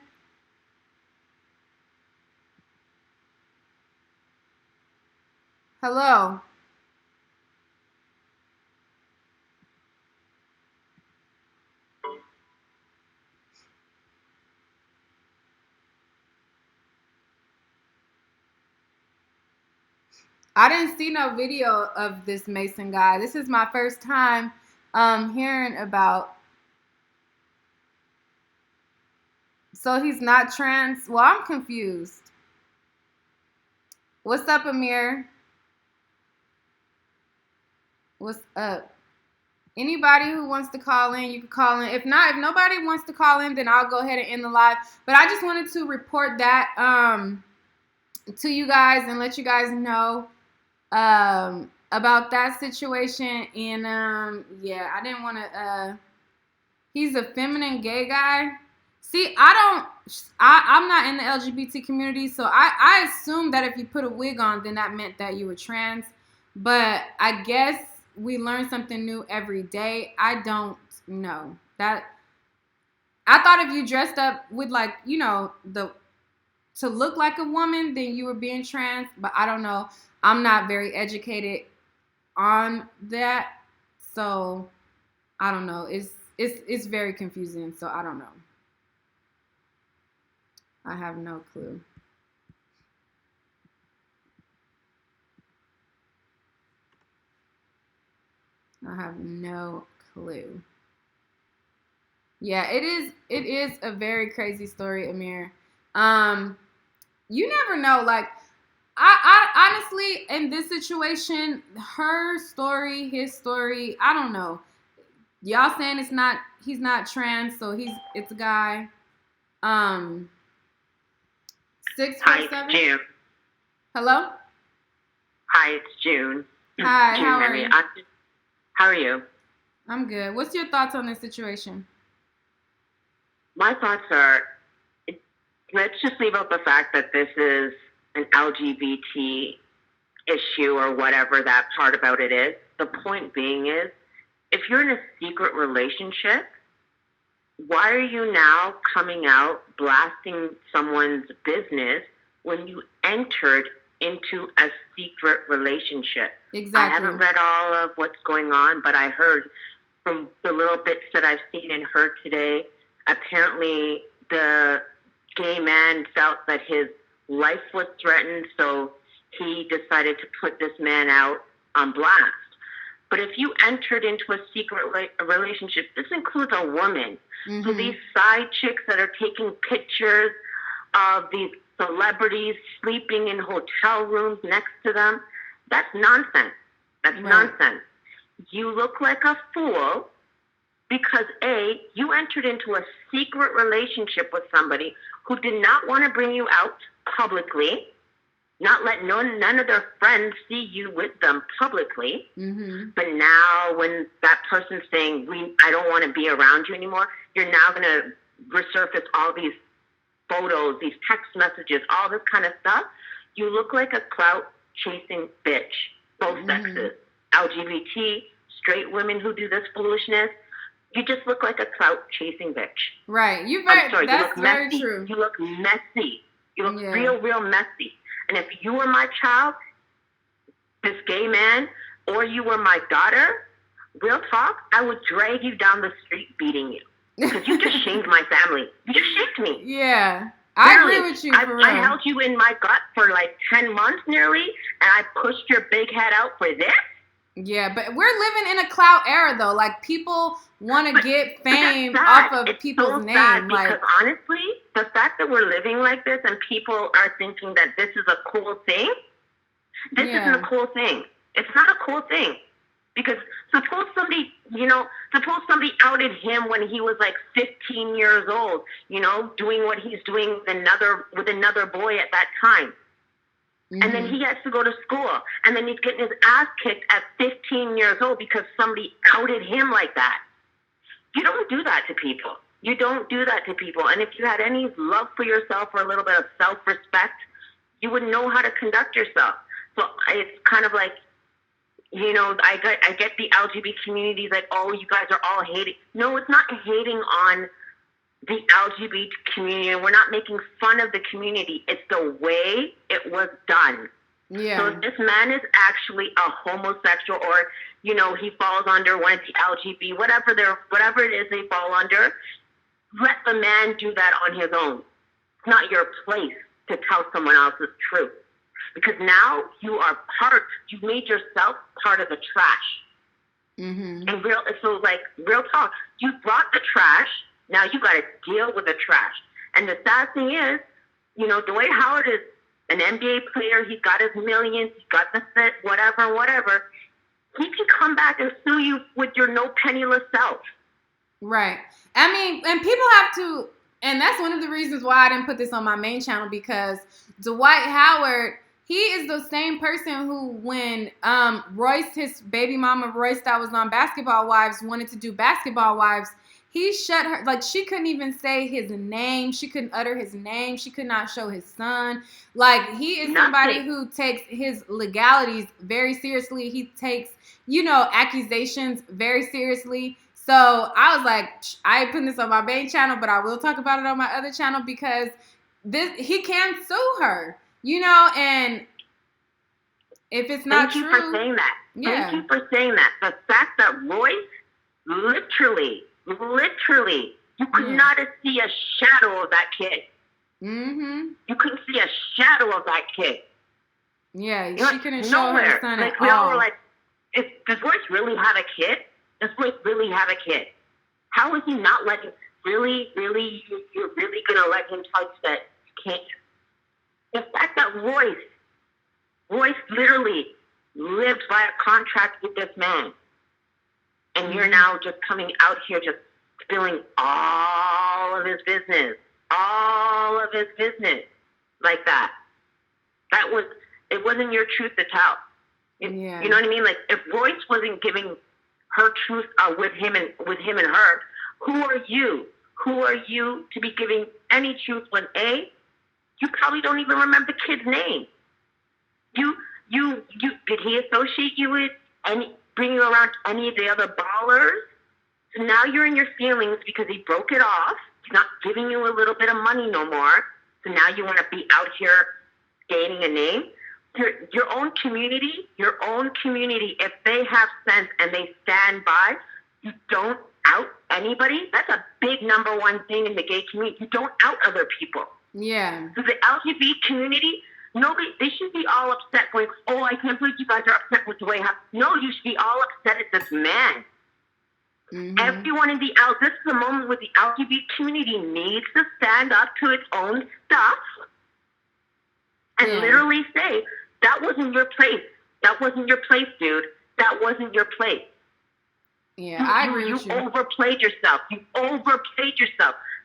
Hello? I didn't see no video of this Mason guy. This is my first time hearing about. So he's not trans? Well, I'm confused. What's up, Amir? What's up? Anybody who wants to call in, you can call in. If not, if nobody wants to call in, then I'll go ahead and end the live. But I just wanted to report that to you guys and let you guys know about that situation. And yeah, I didn't want to. He's a feminine gay guy. See, I'm not in the LGBT community, so I assumed that if you put a wig on, then that meant that you were trans. But I guess we learn something new every day. I don't know. I thought if you dressed up with, like, you know, to look like a woman, then you were being trans. But I don't know. I'm not very educated on that. So I don't know. It's very confusing, so I don't know. I have no clue. I have no clue. Yeah, it is a very crazy story, Amir. You never know. Like, I honestly, in this situation, her story, his story, I don't know. Y'all saying he's not trans, so it's a guy. 647.
Hi, it's June.
Hello?
Hi, it's June.
Hi,
June,
how are you?
How are you?
I'm good. What's your thoughts on this situation?
My thoughts are, let's just leave out the fact that this is an LGBT issue or whatever that part about it is. The point being is, if you're in a secret relationship, why are you now coming out blasting someone's business when you entered into a secret relationship?
Exactly.
I haven't read all of what's going on, but I heard from the little bits that I've seen and heard today, apparently the gay man felt that his life was threatened, so he decided to put this man out on blast. But if you entered into a secret relationship, this includes a woman. Mm-hmm. So these side chicks that are taking pictures of these celebrities sleeping in hotel rooms next to them, that's nonsense. That's nonsense. You look like a fool because, A, you entered into a secret relationship with somebody who did not want to bring you out publicly, not let none of their friends see you with them publicly. Mm-hmm. But now when that person's saying, I don't want to be around you anymore, you're now going to resurface all these photos, these text messages, all this kind of stuff. You look like a clout-chasing bitch, both sexes. LGBT, straight women who do this foolishness, you just look like a clout-chasing bitch.
Right.
I'm sorry,
that's
you look
very
messy.
true.
You look messy. You look real messy. And if you were my child, this gay man, or you were my daughter, real talk, I would drag you down the street beating you. Because you just shamed my family. You just shamed me.
Yeah. I agree with you, for real.
I held you in my gut for like 10 months nearly, and I pushed your big head out for this?
Yeah, but we're living in a clout era, though. Like, people want to get fame off of people's names.
Because honestly, the fact that we're living like this and people are thinking that this is a cool thing, this isn't a cool thing. It's not a cool thing. Because suppose somebody outed him when he was like 15 years old, doing what he's doing with another boy at that time. Mm-hmm. And then he has to go to school. And then he's getting his ass kicked at 15 years old because somebody outed him like that. You don't do that to people. You don't do that to people. And if you had any love for yourself or a little bit of self-respect, you would know how to conduct yourself. So it's kind of like, I get the LGBT community like, oh, you guys are all hating. No, it's not hating on the LGBT community. We're not making fun of the community. It's the way it was done. Yeah. So if this man is actually a homosexual or, he falls under one of the LGBT, whatever it is they fall under, let the man do that on his own. It's not your place to tell someone else's truth. Because now you've made yourself part of the trash. Mm-hmm. And real talk, you brought the trash, now you got to deal with the trash. And the sad thing is, Dwight Howard is an NBA player, he's got his millions, he's got the fit, whatever. He can come back and sue you with your no penniless self.
Right. I mean, and people have to, and that's one of the reasons why I didn't put this on my main channel, because Dwight Howard, he is the same person who, when Royce, his baby mama Royce that was on Basketball Wives, wanted to do Basketball Wives, he shut her, like she couldn't even say his name. She couldn't utter his name. She could not show his son. Like, he is somebody who takes his legalities very seriously. He takes, accusations very seriously. So I was like, I ain't putting this on my main channel, but I will talk about it on my other channel because he can sue her, and if it's not true.
Thank you for saying that. Yeah. Thank you for saying that. The fact that Royce literally, you could not see a shadow of that kid. Mm-hmm. You couldn't see a shadow of that kid.
Yeah, she couldn't show her son at all.
We all were like, does Royce really have a kid? Does Royce really have a kid? How is he not letting, you're really going to let him touch that kid? The fact that Royce literally lived by a contract with this man. And you're now just coming out here just spilling all of his business like that. It wasn't your truth to tell. You know what I mean? Like, if Royce wasn't giving her truth with him and her, who are you? Who are you to be giving any truth when you probably don't even remember the kid's name? Did he associate you with bring you around any of the other ballers? So now you're in your feelings because he broke it off. He's not giving you a little bit of money no more. So now you want to be out here gaining a name. Your own community, if they have sense and they stand by, you don't out anybody. That's a big number one thing in the gay community. You don't out other people. Yeah. So the LGBT community, they should be all upset going, oh, I can't believe you guys are upset with the way how. No, you should be all upset at this man. Mm-hmm. Everyone in this is a moment where the LGBT community needs to stand up to its own stuff and literally say, that wasn't your place. That wasn't your place, dude. That wasn't your place.
Yeah, I agree with you.
You overplayed yourself.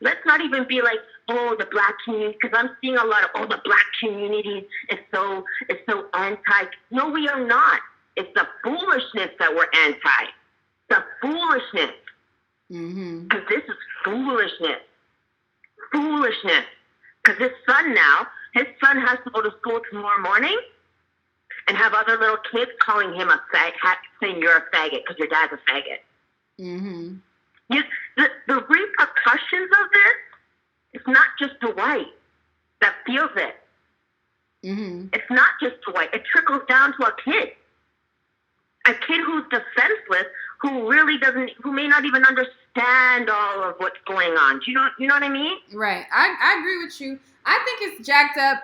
Let's not even be like, oh, the black community, because I'm seeing a lot of, the black community is so anti. No, we are not. It's the foolishness that we're anti. The foolishness. Mm-hmm. Because this is foolishness. Because his son has to go to school tomorrow morning and have other little kids calling him a faggot, saying you're a faggot because your dad's a faggot. Mm-hmm. The repercussions of this, it's not just Dwight that feels it. Mm-hmm. It's not just Dwight. It trickles down to a kid who's defenseless, who may not even understand all of what's going on. Do you know what I mean?
Right. I agree with you. I think it's jacked up.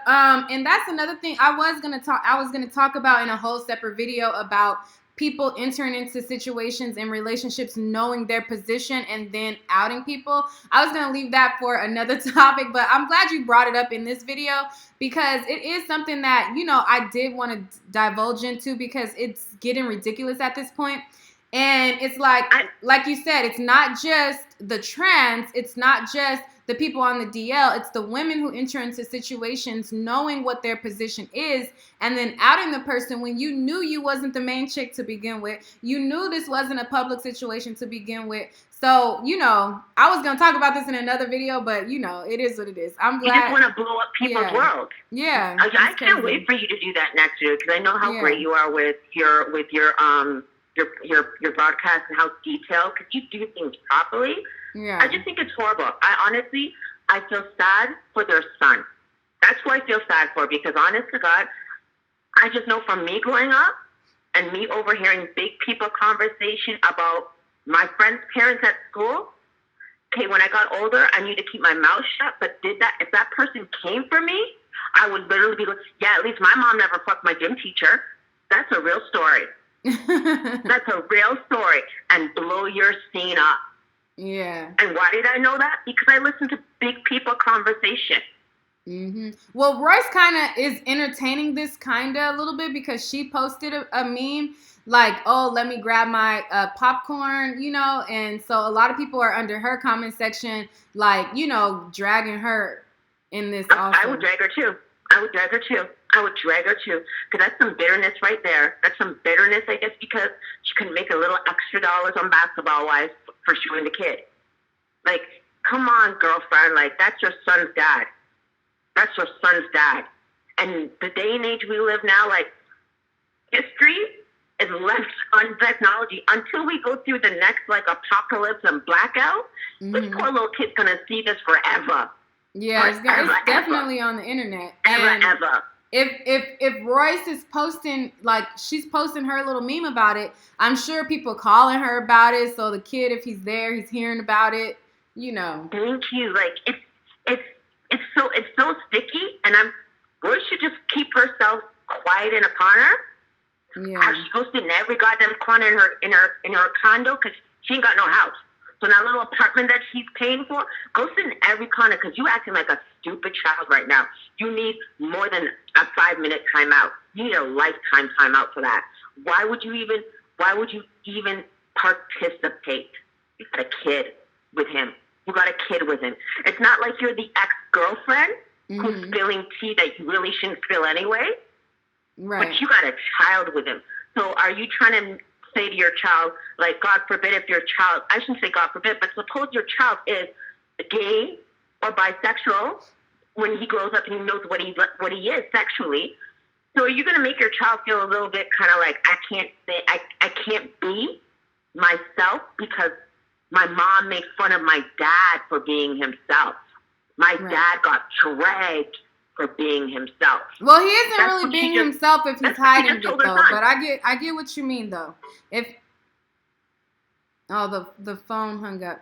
And that's another thing I was gonna talk about in a whole separate video about people entering into situations and relationships knowing their position and then outing people. I was going to leave that for another topic, but I'm glad you brought it up in this video because it is something that, you know, I did want to divulge into because it's getting ridiculous at this point. And it's like you said, it's not just the trans, it's not just the people on the DL, it's the women who enter into situations knowing what their position is and then outing the person when you knew you wasn't the main chick to begin with. You knew this wasn't a public situation to begin with. So, you know, I was going to talk about this in another video, but, you know, it is what it is. I'm glad.
You just want to blow up people's world.
Yeah.
I can't wait for you to do that next year because I know how great you are with your broadcast and how detailed, because you do things properly.
Yeah.
I just think it's horrible. I feel sad for their son. That's who I feel sad for, because honest to God, I just know from me growing up and me overhearing big people conversation about my friends' parents at school. Okay, when I got older, I knew to keep my mouth shut, but if that person came for me, I would literally be like, yeah, at least my mom never fucked my gym teacher. That's a real story. That's a real story. And blow your scene up.
Yeah.
And why did I know that? Because I listened to big people conversation.
Mm-hmm. Well, Royce kind of is entertaining this kind of a little bit because she posted a meme like, oh, let me grab my popcorn, you know, and so a lot of people are under her comment section like, you know, dragging her in this also.
I would drag her too. Because that's some bitterness right there. That's some bitterness, I guess, because she couldn't make a little extra dollars on basketball-wise for showing the kid. Like, come on, girlfriend. Like, that's your son's dad. And the day and age we live now, like, history is left on technology until we go through the next, like, apocalypse and blackout. This poor little kid's going to see this forever.
Yeah, it's definitely on the internet.
Ever.
If Royce is posting, like, she's posting her little meme about it, I'm sure people calling her about it. So the kid, if he's there, he's hearing about it, you know.
Thank you. Like, it's so sticky, and Royce should just keep herself quiet in a corner.
Yeah.
How she goes in every goddamn corner in her condo because she ain't got no house. So that little apartment that she's paying for, go sit in every corner because you acting like a stupid child right now. You need more than a 5-minute timeout. You need a lifetime timeout for that. Why would you even participate? You got a kid with him. It's not like you're the ex-girlfriend who's spilling tea that you really shouldn't spill anyway.
Right.
But you got a child with him. So are you trying to say to your child, like, God forbid if your child, I shouldn't say God forbid, but suppose your child is gay or bisexual when he grows up and he knows what he is sexually. So are you going to make your child feel a little bit kind of like, I can't be myself because my mom made fun of my dad for being himself. My dad got dragged for being himself.
Well, he isn't really being himself if he's hiding it, though. But I get what you mean, though. The phone hung up.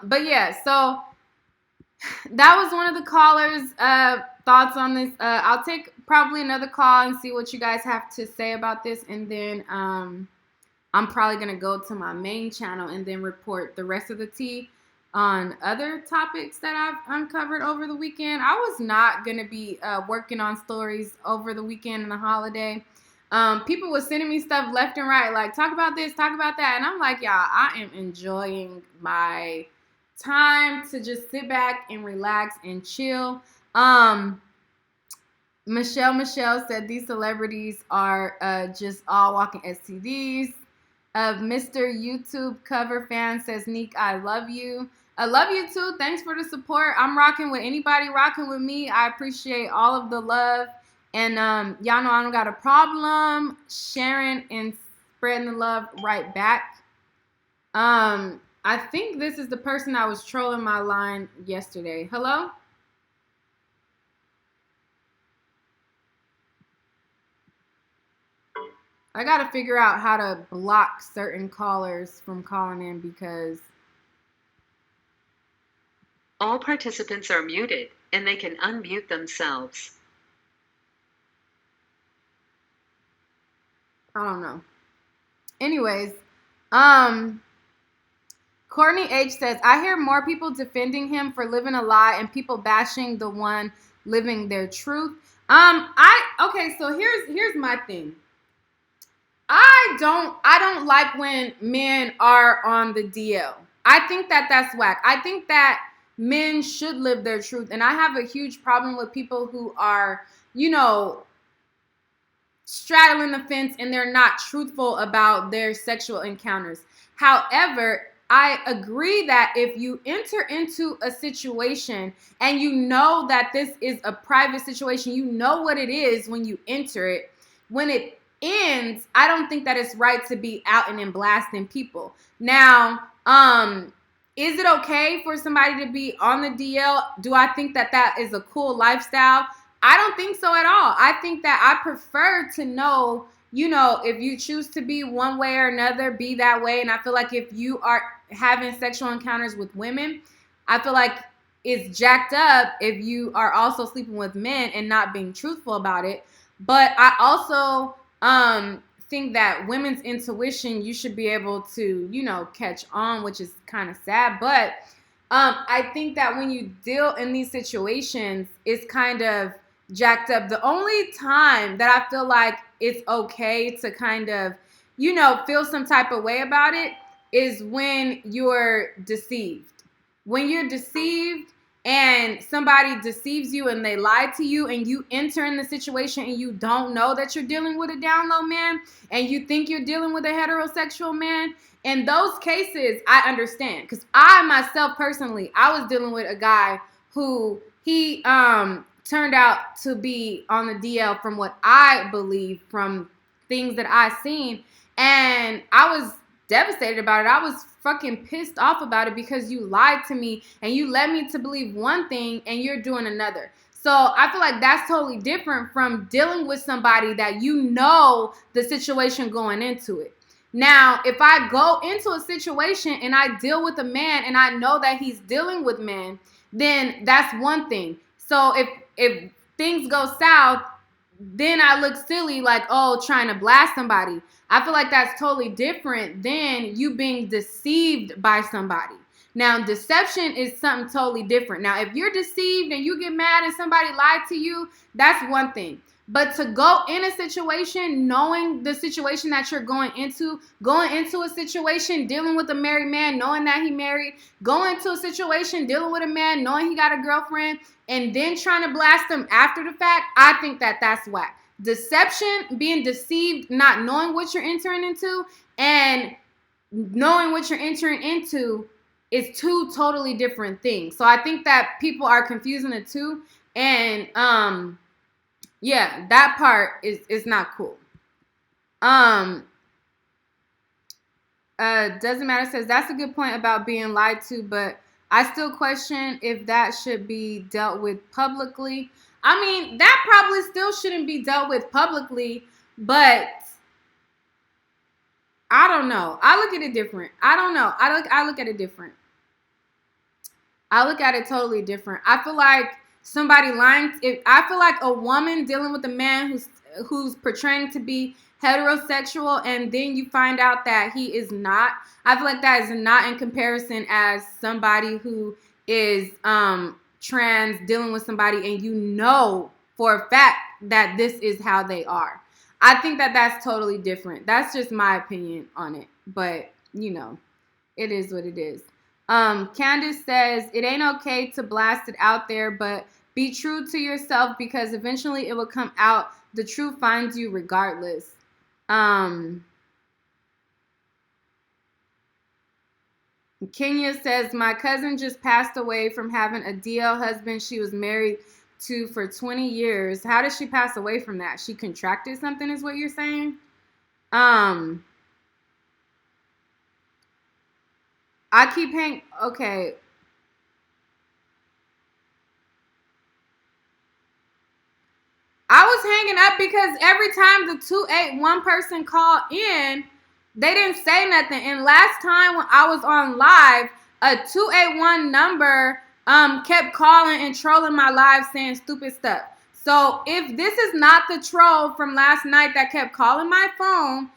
But yeah, so that was one of the callers' thoughts on this. I'll take probably another call and see what you guys have to say about this, and then I'm probably gonna go to my main channel and then report the rest of the tea on other topics that I've uncovered over the weekend. I was not going to be working on stories over the weekend and the holiday. People were sending me stuff left and right, like, talk about this, talk about that. And I'm like, y'all, I am enjoying my time to just sit back and relax and chill. Michelle said these celebrities are just all walking STDs. Mr. YouTube cover fan says, Neek, I love you. I love you too. Thanks for the support. I'm rocking with anybody rocking with me. I appreciate all of the love. And y'all know I don't got a problem sharing and spreading the love right back. I think this is the person I was trolling my line yesterday. Hello? I got to figure out how to block certain callers from calling in because
all participants are muted and they can unmute themselves.
I don't know. Anyways, Courtney H says, I hear more people defending him for living a lie and people bashing the one living their truth. Okay, so here's my thing. I don't like when men are on the DL. I think that that's whack. I think that men should live their truth, and I have a huge problem with people who are, straddling the fence and they're not truthful about their sexual encounters. However, I agree that if you enter into a situation and you know that this is a private situation, you know what it is when you enter it. When it ends, I don't think that it's right to be out and blasting people. Now, is it okay for somebody to be on the DL? Do I think that that is a cool lifestyle? I don't think so at all. I think that I prefer to know, if you choose to be one way or another, be that way. And I feel like if you are having sexual encounters with women, I feel like it's jacked up if you are also sleeping with men and not being truthful about it. But I also think that women's intuition, you should be able to, catch on, which is kind of sad. But I think that when you deal in these situations, it's kind of jacked up. The only time that I feel like it's okay to kind of, feel some type of way about it is when you're deceived. When you're deceived and somebody deceives you and they lie to you and you enter in the situation and you don't know that you're dealing with a down low man and you think you're dealing with a heterosexual man, in those cases, I understand. Because I myself personally, I was dealing with a guy who he turned out to be on the DL from what I believe, from things that I seen. And I was devastated about it. I was fucking pissed off about it because you lied to me and you led me to believe one thing and you're doing another. So I feel like that's totally different from dealing with somebody that you know the situation going into it. Now, if I go into a situation and I deal with a man and I know that he's dealing with men, then that's one thing. So if things go south, then I look silly like, oh, trying to blast somebody. I feel like that's totally different than you being deceived by somebody. Now, deception is something totally different. Now, if you're deceived and you get mad and somebody lied to you, that's one thing. But to go in a situation, knowing the situation that you're going into a situation, dealing with a married man, knowing that he married, going into a situation, dealing with a man, knowing he got a girlfriend, and then trying to blast them after the fact, I think that that's whack. Deception, being deceived, not knowing what you're entering into, and knowing what you're entering into is two totally different things. So I think that people are confusing the two, and yeah, that part is not cool. Doesn't matter says that's a good point about being lied to, but I still question if that should be dealt with publicly. I mean, that probably still shouldn't be dealt with publicly, but I don't know. I look at it different. I don't know. I look at it different. I look at it totally different. I feel like somebody lying. I feel like a woman dealing with a man who's portraying to be heterosexual, and then you find out that he is not. I feel like that is not in comparison as somebody who is trans dealing with somebody and you know for a fact that this is how they are. I think that that's totally different. That's just my opinion on it, but it is what it is. Candace says it ain't okay to blast it out there, but be true to yourself because eventually it will come out. The truth finds you regardless. Kenya says, my cousin just passed away from having a DL husband she was married to for 20 years. How did she pass away from that? She contracted something is what you're saying? I keep hanging. Okay. I was hanging up because every time the 281 person called in, they didn't say nothing. And last time when I was on live, a 281 number kept calling and trolling my live saying stupid stuff. So if this is not the troll from last night that kept calling my phone,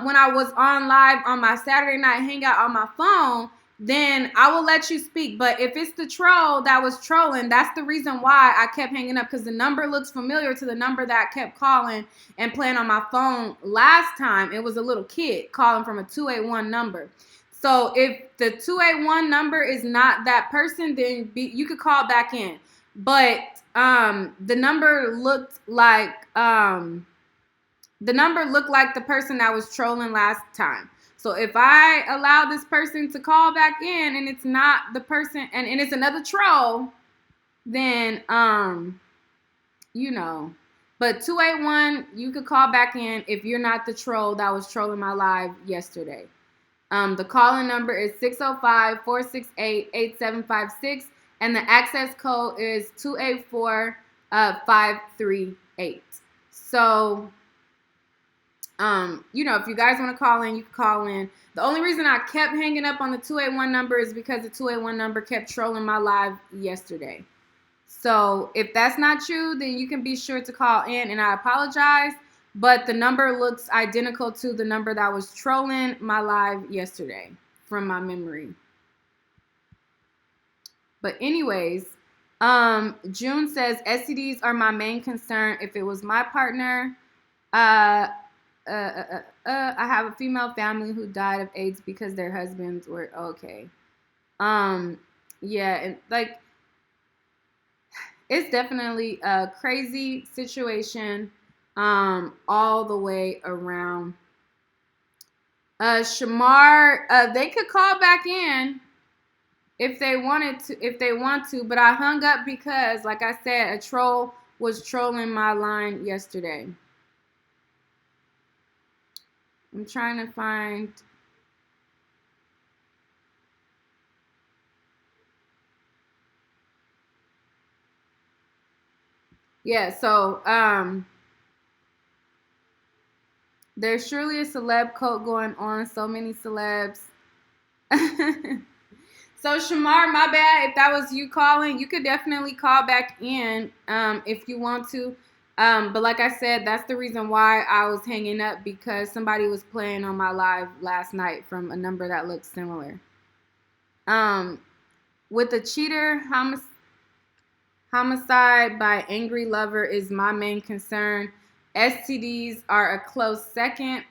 when I was on live on my Saturday night hangout on my phone, then I will let you speak. But if it's the troll that was trolling, that's the reason why I kept hanging up, because the number looks familiar to the number that kept calling and playing on my phone last time. It was a little kid calling from a 281 number. So if the 281 number is not that person, then you could call back in. But the number looked like the person that was trolling last time. So if I allow this person to call back in and it's not the person, and it's another troll, then you know. But 281, you could call back in if you're not the troll that was trolling my live yesterday. The call-in number is 605-468-8756, and the access code is 284-538. So if you guys want to call in, you can call in. The only reason I kept hanging up on the 281 number is because the 281 number kept trolling my live yesterday. So if that's not you, then you can be sure to call in, and I apologize, but the number looks identical to the number that was trolling my live yesterday from my memory. But anyways, June says STDs are my main concern. If it was my partner, I have a female family who died of AIDS because their husbands were okay. Yeah, and like, it's definitely a crazy situation, all the way around. Shamar, they could call back in if they want to, but I hung up because, like I said, a troll was trolling my line yesterday. I'm trying to find. Yeah, so there's surely a celeb cult going on. So many celebs. So Shamar, my bad. If that was you calling, you could definitely call back in if you want to. But like I said, that's the reason why I was hanging up, because somebody was playing on my live last night from a number that looks similar. With a cheater, homicide by angry lover is my main concern. STDs are a close second.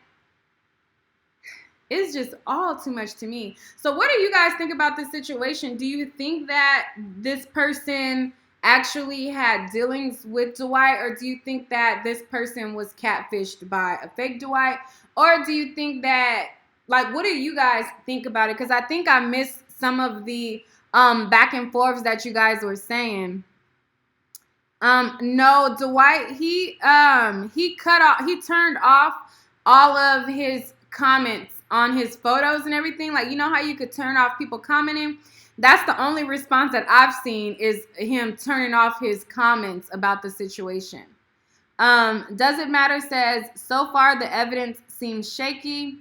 It's just all too much to me. So what do you guys think about this situation? Do you think that this person actually had dealings with Dwight, or do you think that this person was catfished by a fake Dwight? Or do you think that, like, what do you guys think about it? Because I think I missed some of the back and forths that you guys were saying. No, Dwight, he turned off all of his comments on his photos and everything. Like, you know how you could turn off people commenting? That's the only response that I've seen, is him turning off his comments about the situation. Does it matter says, so far the evidence seems shaky.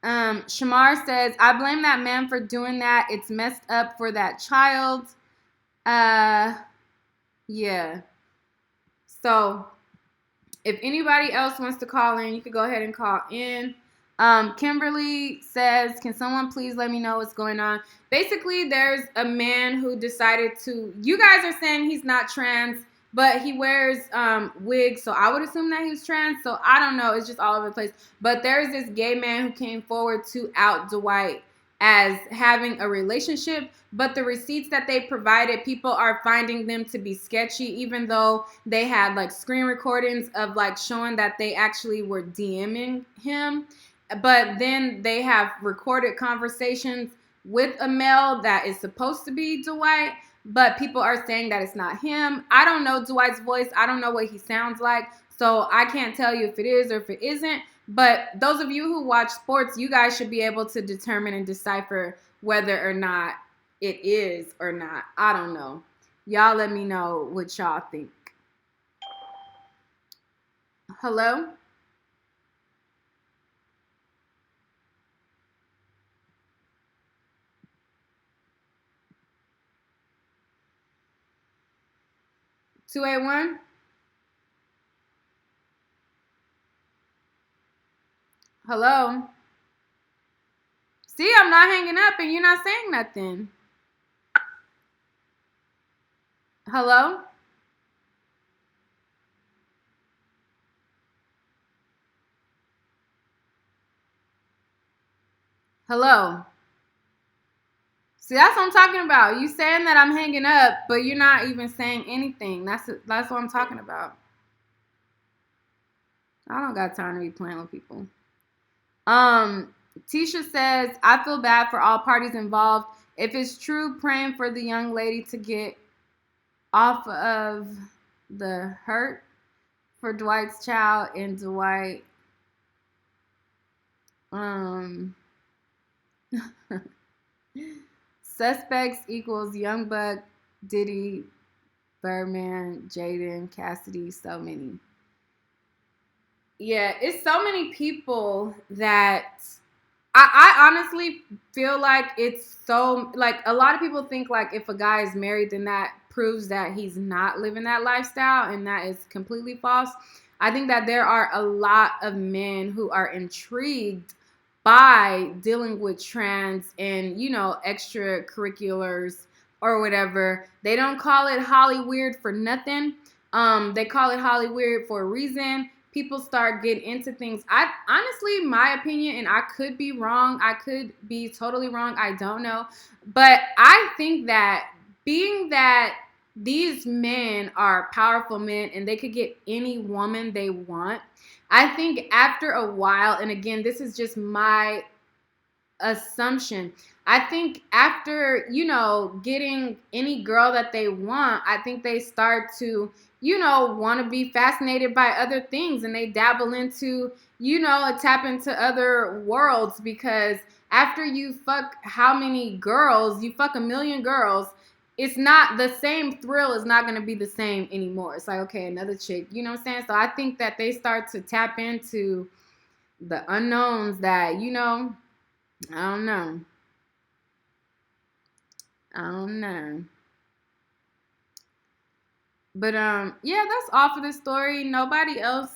Shamar says, I blame that man for doing that. It's messed up for that child. Yeah. So if anybody else wants to call in, you could go ahead and call in. Kimberly says, can someone please let me know what's going on? Basically, there's a man who decided to, you guys are saying he's not trans, but he wears wigs, so I would assume that he's trans. So I don't know. It's just all over the place. But there's this gay man who came forward to out Dwight as having a relationship, but the receipts that they provided, people are finding them to be sketchy, even though they had like screen recordings of like showing that they actually were DMing him. But then they have recorded conversations with a male that is supposed to be Dwight, but people are saying that it's not him. I don't know Dwight's voice. I don't know what he sounds like. So I can't tell you if it is or if it isn't. But those of you who watch sports, you guys should be able to determine and decipher whether or not it is or not. I don't know. Y'all let me know what y'all think. Hello? Two 281? Hello? See, I'm not hanging up and you're not saying nothing. Hello? Hello? See, that's what I'm talking about. You saying that I'm hanging up, but you're not even saying anything. That's what I'm talking about. I don't got time to be playing with people. Tisha says, I feel bad for all parties involved. If it's true, praying for the young lady to get off of the hurt for Dwight's child and Dwight. Suspects equals Young Buck, Diddy, Birdman, Jaden, Cassidy, so many. Yeah, it's so many people that I honestly feel like it's so, like, a lot of people think like if a guy is married, then that proves that he's not living that lifestyle, and that is completely false. I think that there are a lot of men who are intrigued by dealing with trans and, you know, extracurriculars or whatever. They don't call it Hollyweird for nothing. They call it Hollyweird for a reason. People start getting into things. I honestly, my opinion, and I could be wrong. I could be totally wrong. I don't know. But I think that being that these men are powerful men and they could get any woman they want, I think after a while, and again, this is just my assumption, I think after, you know, getting any girl that they want, I think they start to, you know, want to be fascinated by other things, and they dabble into, you know, tap into other worlds, because after you fuck how many girls, you fuck a million girls, it's not the same thrill, is not going to be the same anymore. It's like, okay, another chick, you know what I'm saying? So I think that they start to tap into the unknowns that, you know, I don't know. But yeah, that's all for this story. Nobody else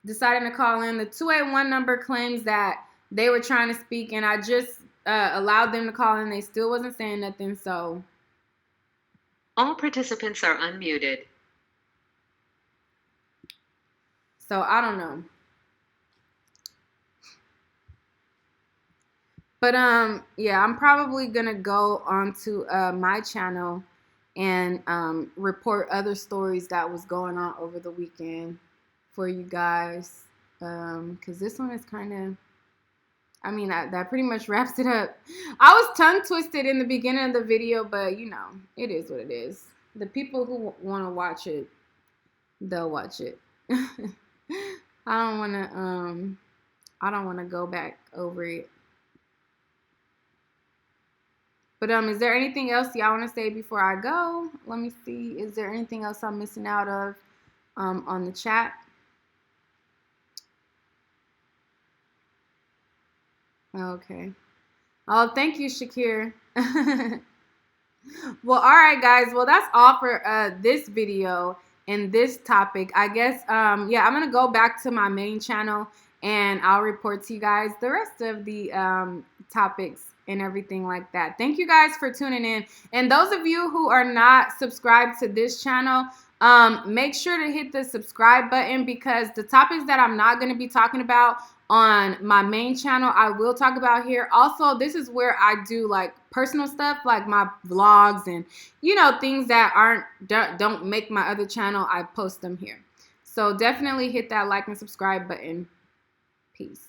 deciding to call in. The 281 number claims that they were trying to speak, and I just allowed them to call in. They still wasn't saying nothing, so.
All participants are unmuted.
So I don't know. But yeah, I'm probably gonna go onto my channel and report other stories that was going on over the weekend for you guys, because this one is kind of, I mean, that pretty much wraps it up. I was tongue twisted in the beginning of the video, but you know, it is what it is. The people who want to watch it, they'll watch it. I don't want to go back over it. But is there anything else y'all want to say before I go? Let me see. Is there anything else I'm missing out of on the chat? Okay. Oh, thank you, Shakir. Well, all right, guys. Well, that's all for this video and this topic. I guess, yeah, I'm going to go back to my main channel and I'll report to you guys the rest of the topics and everything like that. Thank you guys for tuning in. And those of you who are not subscribed to this channel, make sure to hit the subscribe button, because the topics that I'm not going to be talking about on my main channel, I will talk about here. Also, this is where I do like personal stuff, like my vlogs and, you know, things that don't make my other channel. I post them here. So definitely hit that like and subscribe button. Peace.